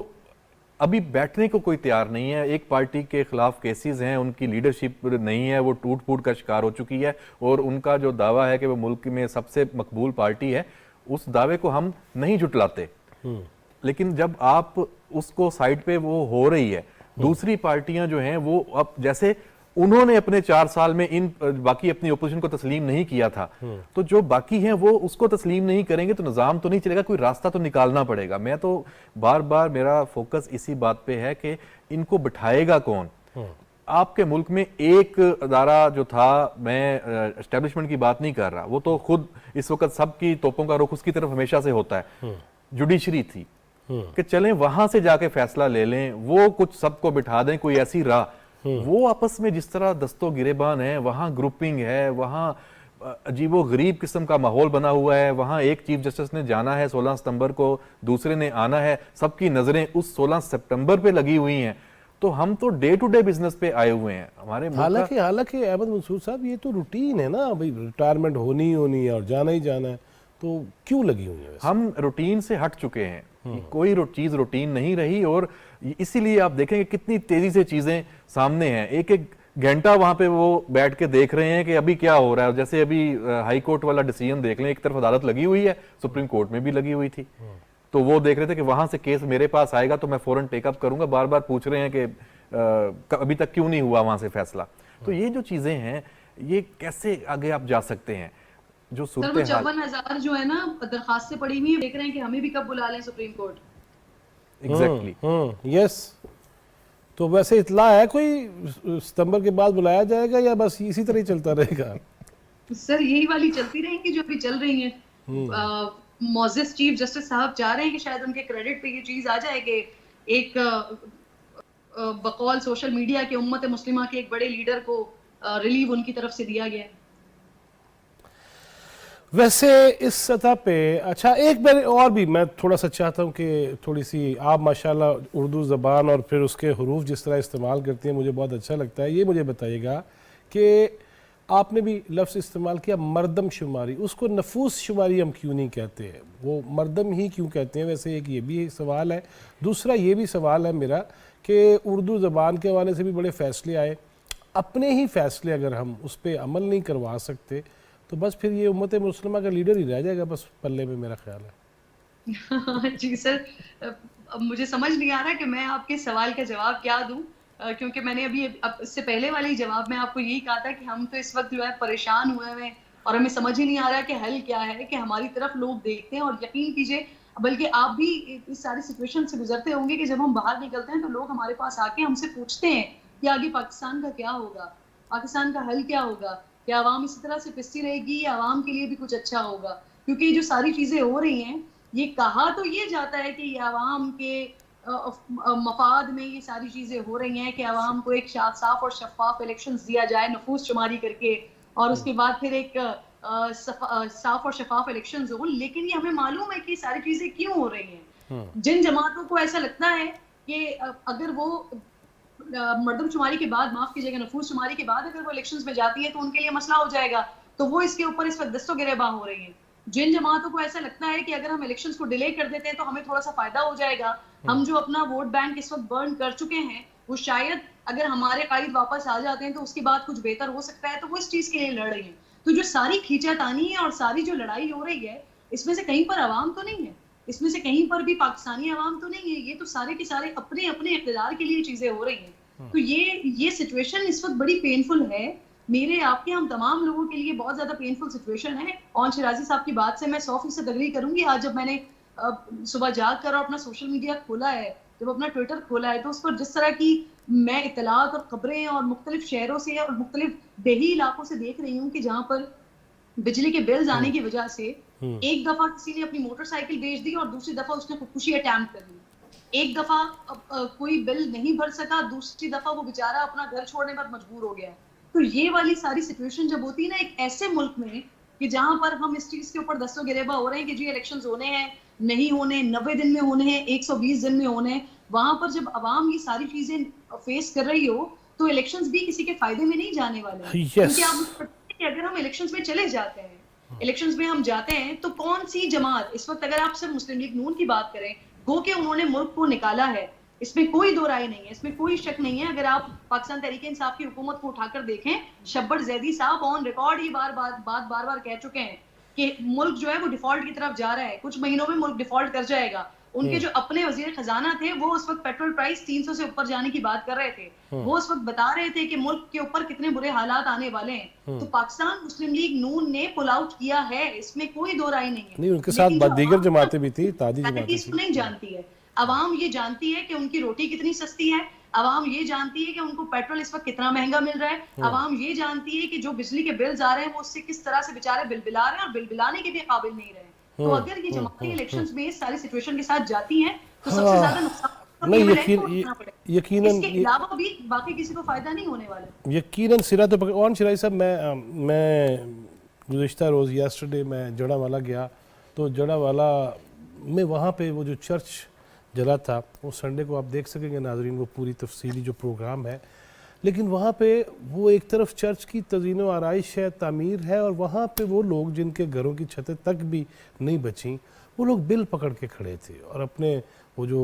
Speaker 2: अभी बैठने को कोई तैयार नहीं है। एक पार्टी के खिलाफ केसेस हैं, उनकी लीडरशिप नहीं है, वो टूट फूट का शिकार हो चुकी है, और उनका जो दावा है कि वो मुल्क में सबसे मकबूल पार्टी है, उस दावे को हम नहीं जुटलाते। लेकिन जब आप उसको साइड पे वो हो रही है, दूसरी पार्टियां जो हैं वो अब, जैसे उन्होंने अपने 4 साल में इन बाकी अपनी ओपोजिशन को तस्लीम नहीं किया था, तो जो बाकी हैं वो उसको तस्लीम नहीं करेंगे तो निज़ाम तो नहीं चलेगा, कोई रास्ता तो निकालना पड़ेगा। मैं तो बार बार मेरा फोकस इसी बात पे है कि इनको बिठाएगा कौन। आपके मुल्क में एक अदारा जो था, मैं एस्टेब्लिशमेंट की बात नहीं कर रहा, वो तो खुद इस वक्त सबकी तोपों का रुख उसकी तरफ हमेशा से होता है, जुडिशरी थी, कि चलें वहां से जाके फैसला ले लें, वो कुछ सबको बिठा दें कोई ऐसी राह। वो आपस में जिस तरह दस्तों गिरेबान है, वहां ग्रुपिंग है, वहां अजीबो गरीब किस्म का माहौल बना हुआ है, वहां एक चीफ जस्टिस ने जाना है 16 सितंबर को, दूसरे ने आना है, सबकी नजरें उस 16 सितंबर पे लगी हुई हैं। तो हम तो डे टू डे बिजनेस पे आए हुए हैं हमारे मुल्क का।
Speaker 1: हालांकि अहमद मंसूर साहब, ये तो रूटीन है ना भाई, रिटायरमेंट होनी ही होनी है और जाना ही जाना है, तो क्यों लगी हुई है?
Speaker 2: हम रूटीन से हट चुके हैं, कोई चीज रूटीन नहीं रही, और इसीलिए आप देखेंगे कितनी तेजी से चीजें सामने हैं। एक एक घंटा वहां पे वो बैठ के देख रहे हैं कि अभी क्या हो रहा है। जैसे अभी हाई कोर्ट वाला डिसीजन देख लें, एक तरफ अदालत लगी हुई है, सुप्रीम कोर्ट में भी लगी हुई थी, तो वो देख रहे थे कि वहां से केस मेरे पास आएगा तो मैं फौरन टेकअप करूंगा। बार बार पूछ रहे हैं कि अभी तक क्यों नहीं हुआ वहां से फैसला। तो ये जो चीजें हैं, ये कैसे आगे आप जा सकते हैं? जो
Speaker 4: सर, वो
Speaker 2: सूरत हाल
Speaker 4: 54,000 जो है ना दरखास्तें पड़ी हुई है, देख रहे हैं कि हमें भी कब बुला लें सुप्रीम कोर्ट।
Speaker 2: Exactly
Speaker 1: yes. तो वैसे इतला है कोई सितंबर के बाद बुलाया जाएगा या बस इसी तरह ही चलता रहेगा?
Speaker 4: सर, यही वाली चलती रहेंगी जो अभी चल रही हैं। मोजेस चीफ जस्टिस साहब चाह रहे हैं कि शायद उनके क्रेडिट पे ये चीज आ जाए कि एक बकौल सोशल मीडिया के उम्मत मुस्लिमा के एक बड़े लीडर को रिलीव उनकी तरफ से दिया गया है।
Speaker 1: वैसे इस सतह पे अच्छा, एक बार और भी मैं थोड़ा सा चाहता हूँ कि थोड़ी सी आप माशाल्लाह उर्दू ज़बान और फिर उसके हरूफ जिस तरह इस्तेमाल करती हैं, मुझे बहुत अच्छा लगता है। ये मुझे बताइएगा कि आपने भी लफ्ज़ इस्तेमाल किया मर्दम शुमारी, उसको नफूस शुमारी हम क्यों नहीं कहते हैं, वो मर्दम ही क्यों कहते हैं? वैसे एक ये भी सवाल है। दूसरा ये भी सवाल है मेरा कि उर्दू ज़बान के हवाले से भी बड़े फ़ैसले आए, अपने ही फ़ैसले अगर हम उस पर अमल नहीं करवा सकते तो बस फिर ये उम्मत मुस्लिमा का लीडर ही रह जाएगा बस पल्ले में, मेरा ख्याल है।
Speaker 4: जी सर, अब मुझे समझ नहीं आ रहा कि मैं आपके सवाल का जवाब क्या दूं, क्योंकि मैंने अभी इससे पहले वाले ही जवाब में आपको यही कहा था कि हम तो इस वक्त जो है परेशान हुए हैं और हमें समझ ही नहीं आ रहा कि हल क्या है, कि हमारी तरफ लोग देखते हैं। और यकीन कीजिए, बल्कि आप भी इस सारी सिचुएशन से गुजरते होंगे कि जब हम बाहर निकलते हैं तो लोग हमारे पास आके हमसे पूछते हैं कि आगे पाकिस्तान का क्या होगा, पाकिस्तान का हल क्या होगा, क्या आवाम इसी तरह से पिसती रहेगी या आवाम के लिए भी कुछ अच्छा होगा। क्योंकि ये जो सारी चीजें हो रही हैं, ये कहा तो ये जाता है कि ये आवाम के मफाद में ये सारी चीजें हो रही हैं कि आवाम को एक साफ और शफाफ इलेक्शंस दिया जाए नफूस शुमारी करके, और उसके बाद फिर एक साफ और शफाफ इलेक्शंस हो। लेकिन ये हमें मालूम है कि सारी चीजें क्यों हो रही हैं। जिन जमातों को ऐसा लगता है कि अगर वो मर्दमशुमारी के बाद, माफ कीजिएगा, नफूस शुमारी के बाद अगर वो इलेक्शंस में जाती है तो उनके लिए मसला हो जाएगा, तो वो इसके ऊपर इस वक्त दस्तों गिरेबान हो रही है। जिन जमातों को ऐसा लगता है कि अगर हम इलेक्शंस को डिले कर देते हैं तो हमें थोड़ा सा फायदा हो जाएगा, हम जो अपना वोट बैंक इस वक्त बर्न कर चुके हैं वो शायद अगर हमारे कायद वापस आ जाते हैं तो उसके बाद कुछ बेहतर हो सकता है, तो वो इस चीज के लिए लड़ रही है। तो जो सारी खींचातानी है और सारी जो लड़ाई हो रही है, इसमें से कहीं पर आवाम तो नहीं है, इसमें से कहीं पर भी पाकिस्तानी आवाम तो नहीं है, ये तो सारे के सारे अपने अपने इक़्तिदार के लिए चीजें हो रही हैं। तो ये सिचुएशन इस वक्त बड़ी पेनफुल है, मेरे आपके हम तमाम लोगों के लिए बहुत ज्यादा पेनफुल सिचुएशन है। और शिराजी साहब की बात से मैं 100% अग्री करूंगी। आज जब मैंने सुबह जाग कर अपना सोशल मीडिया खोला है, जब अपना ट्विटर खोला है, तो उस पर जिस तरह की मैं इतलात और खबरें और मुख्तलिफ शहरों से और मुख्तलिफ देही इलाकों से देख रही हूँ कि जहाँ पर बिजली के बिल्स आने की वजह से एक दफा किसी ने अपनी मोटरसाइकिल बेच दी और दूसरी दफा उसने खुदकुशी अटैम्प्ट कर ली। एक दफा कोई बिल नहीं भर सका, दूसरी दफा वो बेचारा अपना घर छोड़ने पर मजबूर हो गया। तो ये वाली सारी सिचुएशन जब होती है ना एक ऐसे मुल्क में कि जहां पर हम इस चीज के ऊपर दस्तों गिरेबा हो रहे हैं कि जी इलेक्शंस होने हैं, नहीं होने, 90 दिन में होने हैं, 120 दिन में होने हैं, वहां पर जब अवाम ये सारी चीजें फेस कर रही हो तो इलेक्शंस भी किसी के फायदे में नहीं जाने वाले हैं। क्योंकि आप कि अगर हम इलेक्शंस में चले जाते हैं, इलेक्शंस में हम जाते हैं तो कौन सी जमात इस वक्त, अगर आप सिर्फ मुस्लिम लीग नून की बात करें, गो के उन्होंने मुल्क को निकाला है, इसमें कोई दो राय नहीं है, इसमें कोई शक नहीं है। अगर आप पाकिस्तान तहरीक इंसाफ की हुकूमत को उठाकर देखें, शब्बर जैदी साहब ऑन रिकॉर्ड ही बार बार कह चुके हैं कि मुल्क जो है वो डिफॉल्ट की तरफ जा रहा है, कुछ महीनों में मुल्क डिफॉल्ट कर जाएगा। उनके जो अपने वजीर खजाना थे वो उस वक्त पेट्रोल प्राइस 300 से ऊपर जाने की बात कर रहे थे, वो उस वक्त बता रहे थे कि मुल्क के ऊपर कितने बुरे हालात आने वाले हैं। तो पाकिस्तान मुस्लिम लीग नून ने पुल आउट किया है, इसमें कोई दो राय नहीं है।
Speaker 1: नहीं, उनके साथ दीगर जमातें भी थी, तादी जमातें
Speaker 4: इसको नहीं जानती है अवाम, ये जानती है कि उनकी रोटी कितनी सस्ती है, अवाम ये जानती है कि उनको पेट्रोल इस वक्त कितना महंगा मिल रहा है, अवाम ये जानती है कि जो बिजली के बिल्स आ रहे हैं वो उससे किस तरह से बेचारे बिलबिला रहे हैं और बिलबिलाने के भी काबिल नहीं रहे। तो अगर ये जमातें इलेक्शंस में सारी सिचुएशन के साथ जाती हैं तो सबसे ज्यादा नुकसान
Speaker 1: नहीं,
Speaker 4: यकीनन इसके
Speaker 1: ये
Speaker 4: अलावा भी बाकी किसी को फायदा नहीं होने वाला।
Speaker 1: यकीनन सिरा तो पकड़ शिराई साहब, मैं गुज़िश्ता रोज़ यस्टरडे मैं जड़ावाला गया, तो जड़ावाला में वहाँ पे वो जो चर्च जला था, वो संडे को आप देख सकेंगे नाजरीन, वो पूरी तफसीली जो प्रोग्राम है। लेकिन वहाँ पे वो एक तरफ चर्च की तज़ीन व आराइश है, तामीर है, और वहाँ पे वो लोग जिनके घरों की छतें तक भी नहीं बचीं, वो लोग बिल पकड़ के खड़े थे और अपने वो जो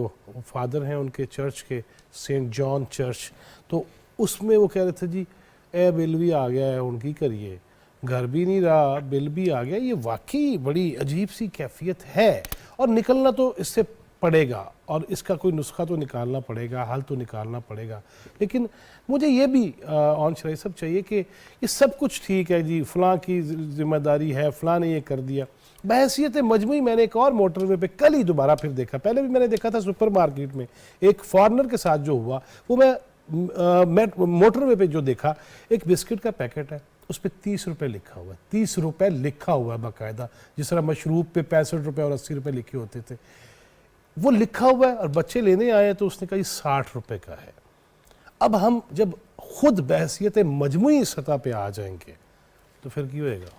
Speaker 1: फादर हैं उनके चर्च के, सेंट जॉन चर्च, तो उसमें वो कह रहे थे जी ए बिल भी आ गया है, उनकी करिए, घर भी नहीं रहा, बिल भी आ गया। ये वाकई बड़ी अजीब सी कैफियत है और निकलना तो इससे पड़ेगा और इसका कोई नुस्खा तो निकालना पड़ेगा, हल तो निकालना पड़ेगा। लेकिन मुझे ये भी ऑन शराई सब चाहिए कि ये सब कुछ ठीक है जी, फ़लाँ की जिम्मेदारी है, फ़लाँ ने ये कर दिया। बहसीत मजमूई मैंने एक और मोटरवे पे कल ही दोबारा फिर देखा, पहले भी मैंने देखा था सुपर मार्केट में एक फॉरनर के साथ जो हुआ, वो मैं मोटरवे पे जो देखा, एक बिस्किट का पैकेट है, उस पर 30 रुपये लिखा हुआ है, 30 रुपये लिखा हुआ है बाकायदा, जिस तरह मशरूब पे 65 रुपये और 80 रुपये लिखे होते थे, वो लिखा हुआ है। और बच्चे लेने आए तो उसने कहा 60 रुपये का है। अब हम जब खुद बहसीत मजमूई सतह पे आ जाएंगे तो फिर क्यों होएगा?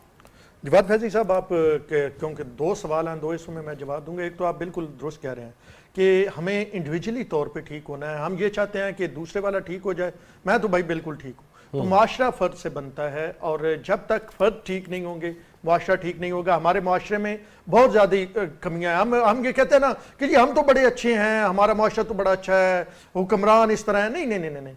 Speaker 6: जवाद फैजी साहब, आप क्योंकि दो सवाल हैं, दो हिस्सों में मैं जवाब दूंगा। एक तो आप बिल्कुल दुरुस्त कह रहे हैं कि हमें इंडिविजुअली तौर पे ठीक होना है, हम ये चाहते हैं कि दूसरे वाला ठीक हो जाए। मैं तो भाई बिल्कुल ठीक हूँ। तो मुआशरा फ़र्द से बनता है और जब तक फ़र्द ठीक नहीं होंगे, मुआशरा ठीक नहीं होगा। हमारे मुआशरे में बहुत ज़्यादा कमियां हैं। हम ये कहते हैं ना कि जी हम तो बड़े अच्छे हैं, हमारा मुआशरा तो बड़ा अच्छा है, हुक्मरान इस तरह है। नहीं नहीं नहीं नहीं,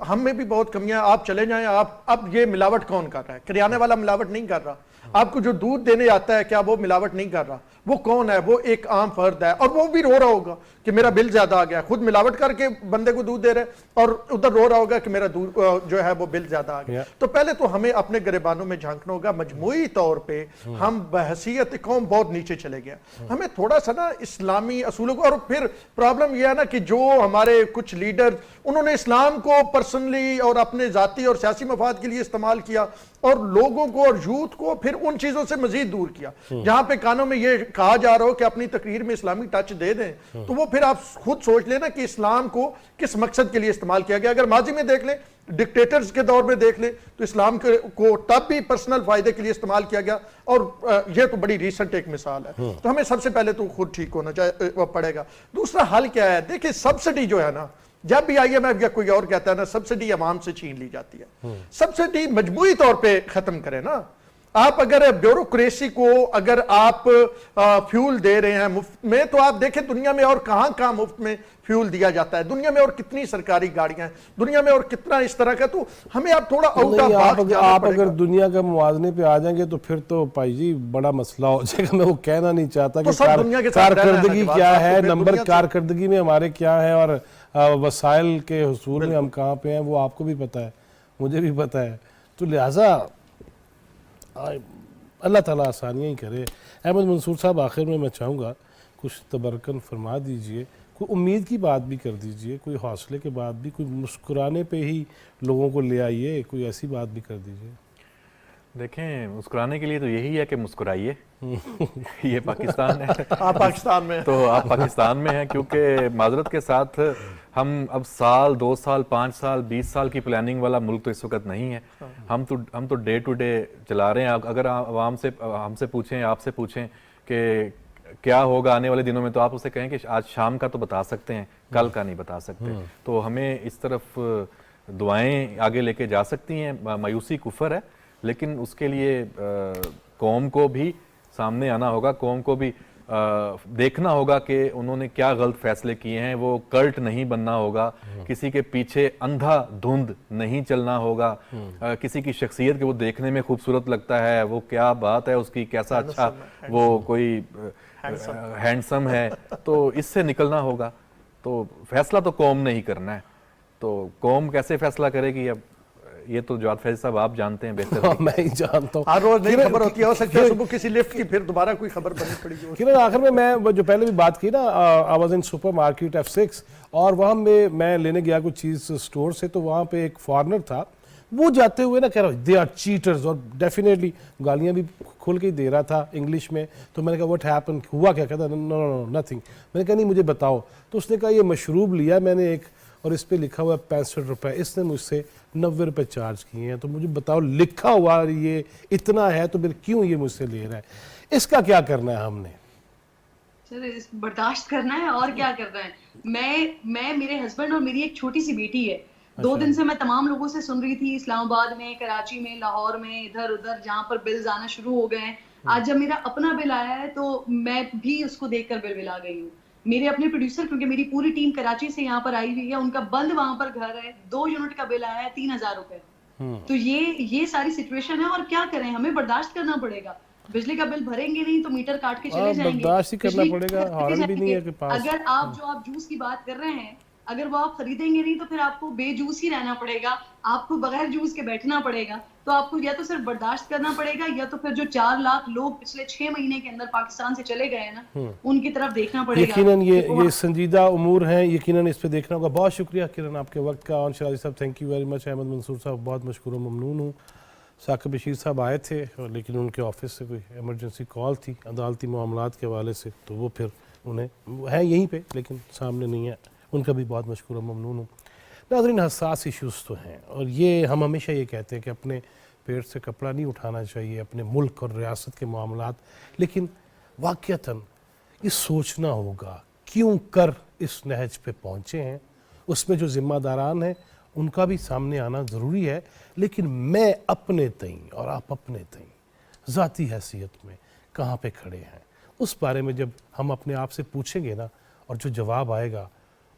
Speaker 6: हम में भी बहुत कमियां। आप चले जाएं, आप अब ये मिलावट कौन कर रहा है? किराने वाला मिलावट नहीं कर रहा। आपको जो दूध देने आता है, क्या वो मिलावट नहीं कर रहा? वो कौन है? वो एक आम फर्द है और वो भी रो रहा होगा कि मेरा बिल ज्यादा आ गया। खुद मिलावट करके बंदे को दूध दे रहे और उधर रो रहा होगा कि मेरा दूध जो है वो बिल ज्यादा आ गया। तो पहले तो हमें अपने गिरबानों में झांकना होगा। मजमूई तौर पे हम बहसीयत कौम बहुत नीचे चले गया। हमें थोड़ा सा ना इस्लामी असूलों को, और फिर प्रॉब्लम यह है ना कि जो हमारे कुछ लीडर, उन्होंने इस्लाम को पर्सनली और अपने जाती और सियासी मफाद के लिए इस्तेमाल किया और लोगों को और यूथ को फिर उन चीजों से मजीद दूर किया। जहां पे कानों में ये कहा जा रहा हो कि अपनी तकरीर में इस्लामी टच दे दें, तो वो फिर आप खुद सोच लेना कि इस्लाम को किस मकसद के लिए इस्तेमाल किया गया। अगर माजी में देख लें, डिक्टेटर्स के दौर में देख लें, तो इस्लाम को तब भी पर्सनल फायदे के लिए इस्तेमाल किया गया और यह तो बड़ी रिसेंट एक मिसाल है। तो हमें सबसे पहले तो खुद ठीक होना पड़ेगा। दूसरा हल क्या है? देखिए, सब्सिडी जो है ना, जब भी IMF या कोई और कहता है ना सब्सिडी अवाम से छीन ली जाती है, सब्सिडी मजबूरी तौर पे खत्म करें ना। आप अगर ब्यूरोक्रेसी को अगर आप फ्यूल दे रहे हैं मुफ्त में, तो आप देखें दुनिया में और कहां मुफ्त में फ्यूल दिया जाता है। दुनिया में और कितनी सरकारी गाड़ियां हैं दुनिया में और कितना इस तरह का। तो हमें आप थोड़ा आउट ऑफ बॉक्स जाना
Speaker 1: आप
Speaker 6: पड़ेगा।
Speaker 1: अगर दुनिया का मुआवजे पे आ जाएंगे तो फिर तो भाई जी बड़ा मसला हो जाएगा। मैं वो कहना नहीं चाहता कि कारकर्दगी क्या है, नंबर कारकर्दगी में हमारे क्या है और वसाइल के हुसूल में हम कहाँ पे हैं, वो आपको भी पता है, मुझे भी पता है। तो लिहाजा अल्लाह ताला आसानियाँ ही करे। अहमद मंसूर साहब, आखिर में मैं चाहूँगा कुछ तबरकन फरमा दीजिए, कोई उम्मीद की बात भी कर दीजिए, कोई हौसले के बात भी, कोई मुस्कुराने पे ही लोगों को ले आइए, कोई ऐसी बात भी कर दीजिए।
Speaker 2: देखें, मुस्कुराने के लिए तो यही है कि मुस्कुराइए। ये पाकिस्तान है,
Speaker 6: आप पाकिस्तान में
Speaker 2: तो आप पाकिस्तान में हैं, क्योंकि माजरत के साथ हम अब साल 2 साल 5 साल 20 साल की प्लानिंग वाला मुल्क तो इस वक्त नहीं है। हम तो डे टू डे चला रहे हैं। अगर आवाम से हमसे पूछें, आपसे पूछें कि क्या होगा आने वाले दिनों में, तो आप उसे कहें कि आज शाम का तो बता सकते हैं, कल का नहीं बता सकते। तो हमें इस तरफ दुआएं आगे लेके जा सकती हैं। मायूसी कुफर है, लेकिन उसके लिए कौम को भी सामने आना होगा, कौम को भी देखना होगा कि उन्होंने क्या गलत फैसले किए हैं। वो कल्ट नहीं बनना होगा, किसी के पीछे अंधा धुंध नहीं चलना होगा। किसी की शख्सियत के वो देखने में खूबसूरत लगता है, वो क्या बात है उसकी, कैसा अच्छा वो कोई हैंडसम है, तो इससे निकलना होगा। तो फैसला तो कौम ने ही करना है। तो कौम कैसे फैसला करेगी, अब ये तो जवाद फैजी साहब आप जानते हैं बेहतर।
Speaker 1: मैं ही जानता हूँ,
Speaker 6: हर रोज नई खबर होती है। हो सकता है सुबह किसी लिफ्ट की फिर दोबारा कोई खबर बननी पड़ेगी।
Speaker 1: किरण, आखिर में मैं जो पहले भी बात की ना, I was in super market F6 और वहाँ में मैं लेने गया कुछ चीज़ स्टोर से, तो वहाँ पे एक फॉरनर था वो जाते हुए ना कह रहा दे आर चीटर्स, और डेफिनेटली गालियां भी खोल के ही दे रहा था इंग्लिश में। तो मैंने कहा व्हाट हैपन, हुआ क्या? कहता नो नो नो नथिंग। मैंने कहा नहीं मुझे बताओ। तो उसने कहा ये मशरूब लिया मैंने एक, और इस पे लिखा हुआ है 65 रुपये, इसने मुझसे 90 रुपये चार्ज किए हैं, तो मुझे बताओ लिखा हुआ ये इतना है तो फिर क्यों ये मुझसे ले रहा है? इसका क्या करना है हमने?
Speaker 4: सर बर्दाश्त करना है और क्या करना है। मैं मेरे हस्बैंड और मेरी एक छोटी सी बेटी है। 2 दिन से मैं तमाम लोगों से सुन रही थी, इस्लामाबाद में, कराची में, लाहौर में, इधर उधर जहाँ पर बिल्स आना शुरू हो गए हैं। आज जब मेरा अपना बिल आया है तो मैं भी उसको देखकर बिलबिला गई हूँ। मेरे अपने प्रोड्यूसर, क्योंकि मेरी पूरी टीम कराची से यहाँ पर आई हुई है, उनका बंद वहां पर घर है, 2 यूनिट का बिल आया है 3000 रुपए। तो ये सारी सिचुएशन है और क्या करें, हमें बर्दाश्त करना पड़ेगा। बिजली का बिल भरेंगे नहीं तो मीटर काट के चले जाएंगे,
Speaker 1: बर्दाश्त ही करना
Speaker 4: बिजली
Speaker 1: पड़ेगा,
Speaker 4: काट के
Speaker 1: हॉर्न भी नहीं है
Speaker 4: जाएंगे।
Speaker 1: के पास।
Speaker 4: अगर आप जूस की बात कर रहे हैं, अगर वो आप खरीदेंगे नहीं तो फिर आपको बेजूस ही रहना पड़ेगा, आपको बगैर जूस के बैठना पड़ेगा। तो आपको या तो सिर्फ बर्दाश्त करना पड़ेगा, या तो फिर जो 4 लाख लोग पिछले 6 महीने के अंदर पाकिस्तान से चले गए हैं ना, उनकी तरफ देखना पड़ेगा।
Speaker 1: यकीनन ये संजीदा उमूर हैं, यकीनन इस पे देखना होगा। बहुत शुक्रिया किरण आपके वक्त का। और शराजी साहब thank you very much. Ahmad Mansoor साहब बहुत मशकूर व ममनून हूँ। साकिब बशीर साहब आए थे और लेकिन उनके ऑफिस से कोई इमरजेंसी कॉल थी अदालती मामलात के हवाले से, तो वो फिर उन्हें है यहीं पे लेकिन सामने नहीं है। उनका भी बहुत मशकूर व ममनून हूँ। नाज़रीन, हसास इशूज़ तो हैं और ये हम हमेशा ये कहते हैं कि अपने पेट से कपड़ा नहीं उठाना चाहिए अपने मुल्क और रियासत के मामलात, लेकिन वाक़यतन ये सोचना होगा क्यों कर इस नहज पे पहुँचे हैं। उसमें जो ज़िम्मेदारान हैं उनका भी सामने आना ज़रूरी है, लेकिन मैं अपने तई और आप अपने तई ज़ाती हैसियत में कहाँ पे खड़े हैं, उस बारे में जब हम अपने आप से पूछेंगे ना, और जो जवाब आएगा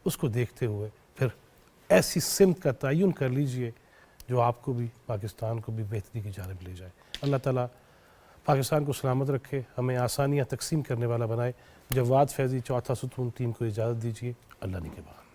Speaker 1: उसको देखते हुए फिर ऐसी सिमत का तयन कर लीजिए जो आपको भी पाकिस्तान को भी बेहतरी की जानिब ले जाए। अल्लाह ताला पाकिस्तान को सलामत रखे, हमें आसानियाँ तकसीम करने वाला बनाए। जवाद फैज़ी, चौथा सुतून टीम को इजाज़त दीजिए। अल्लाह निगहबान।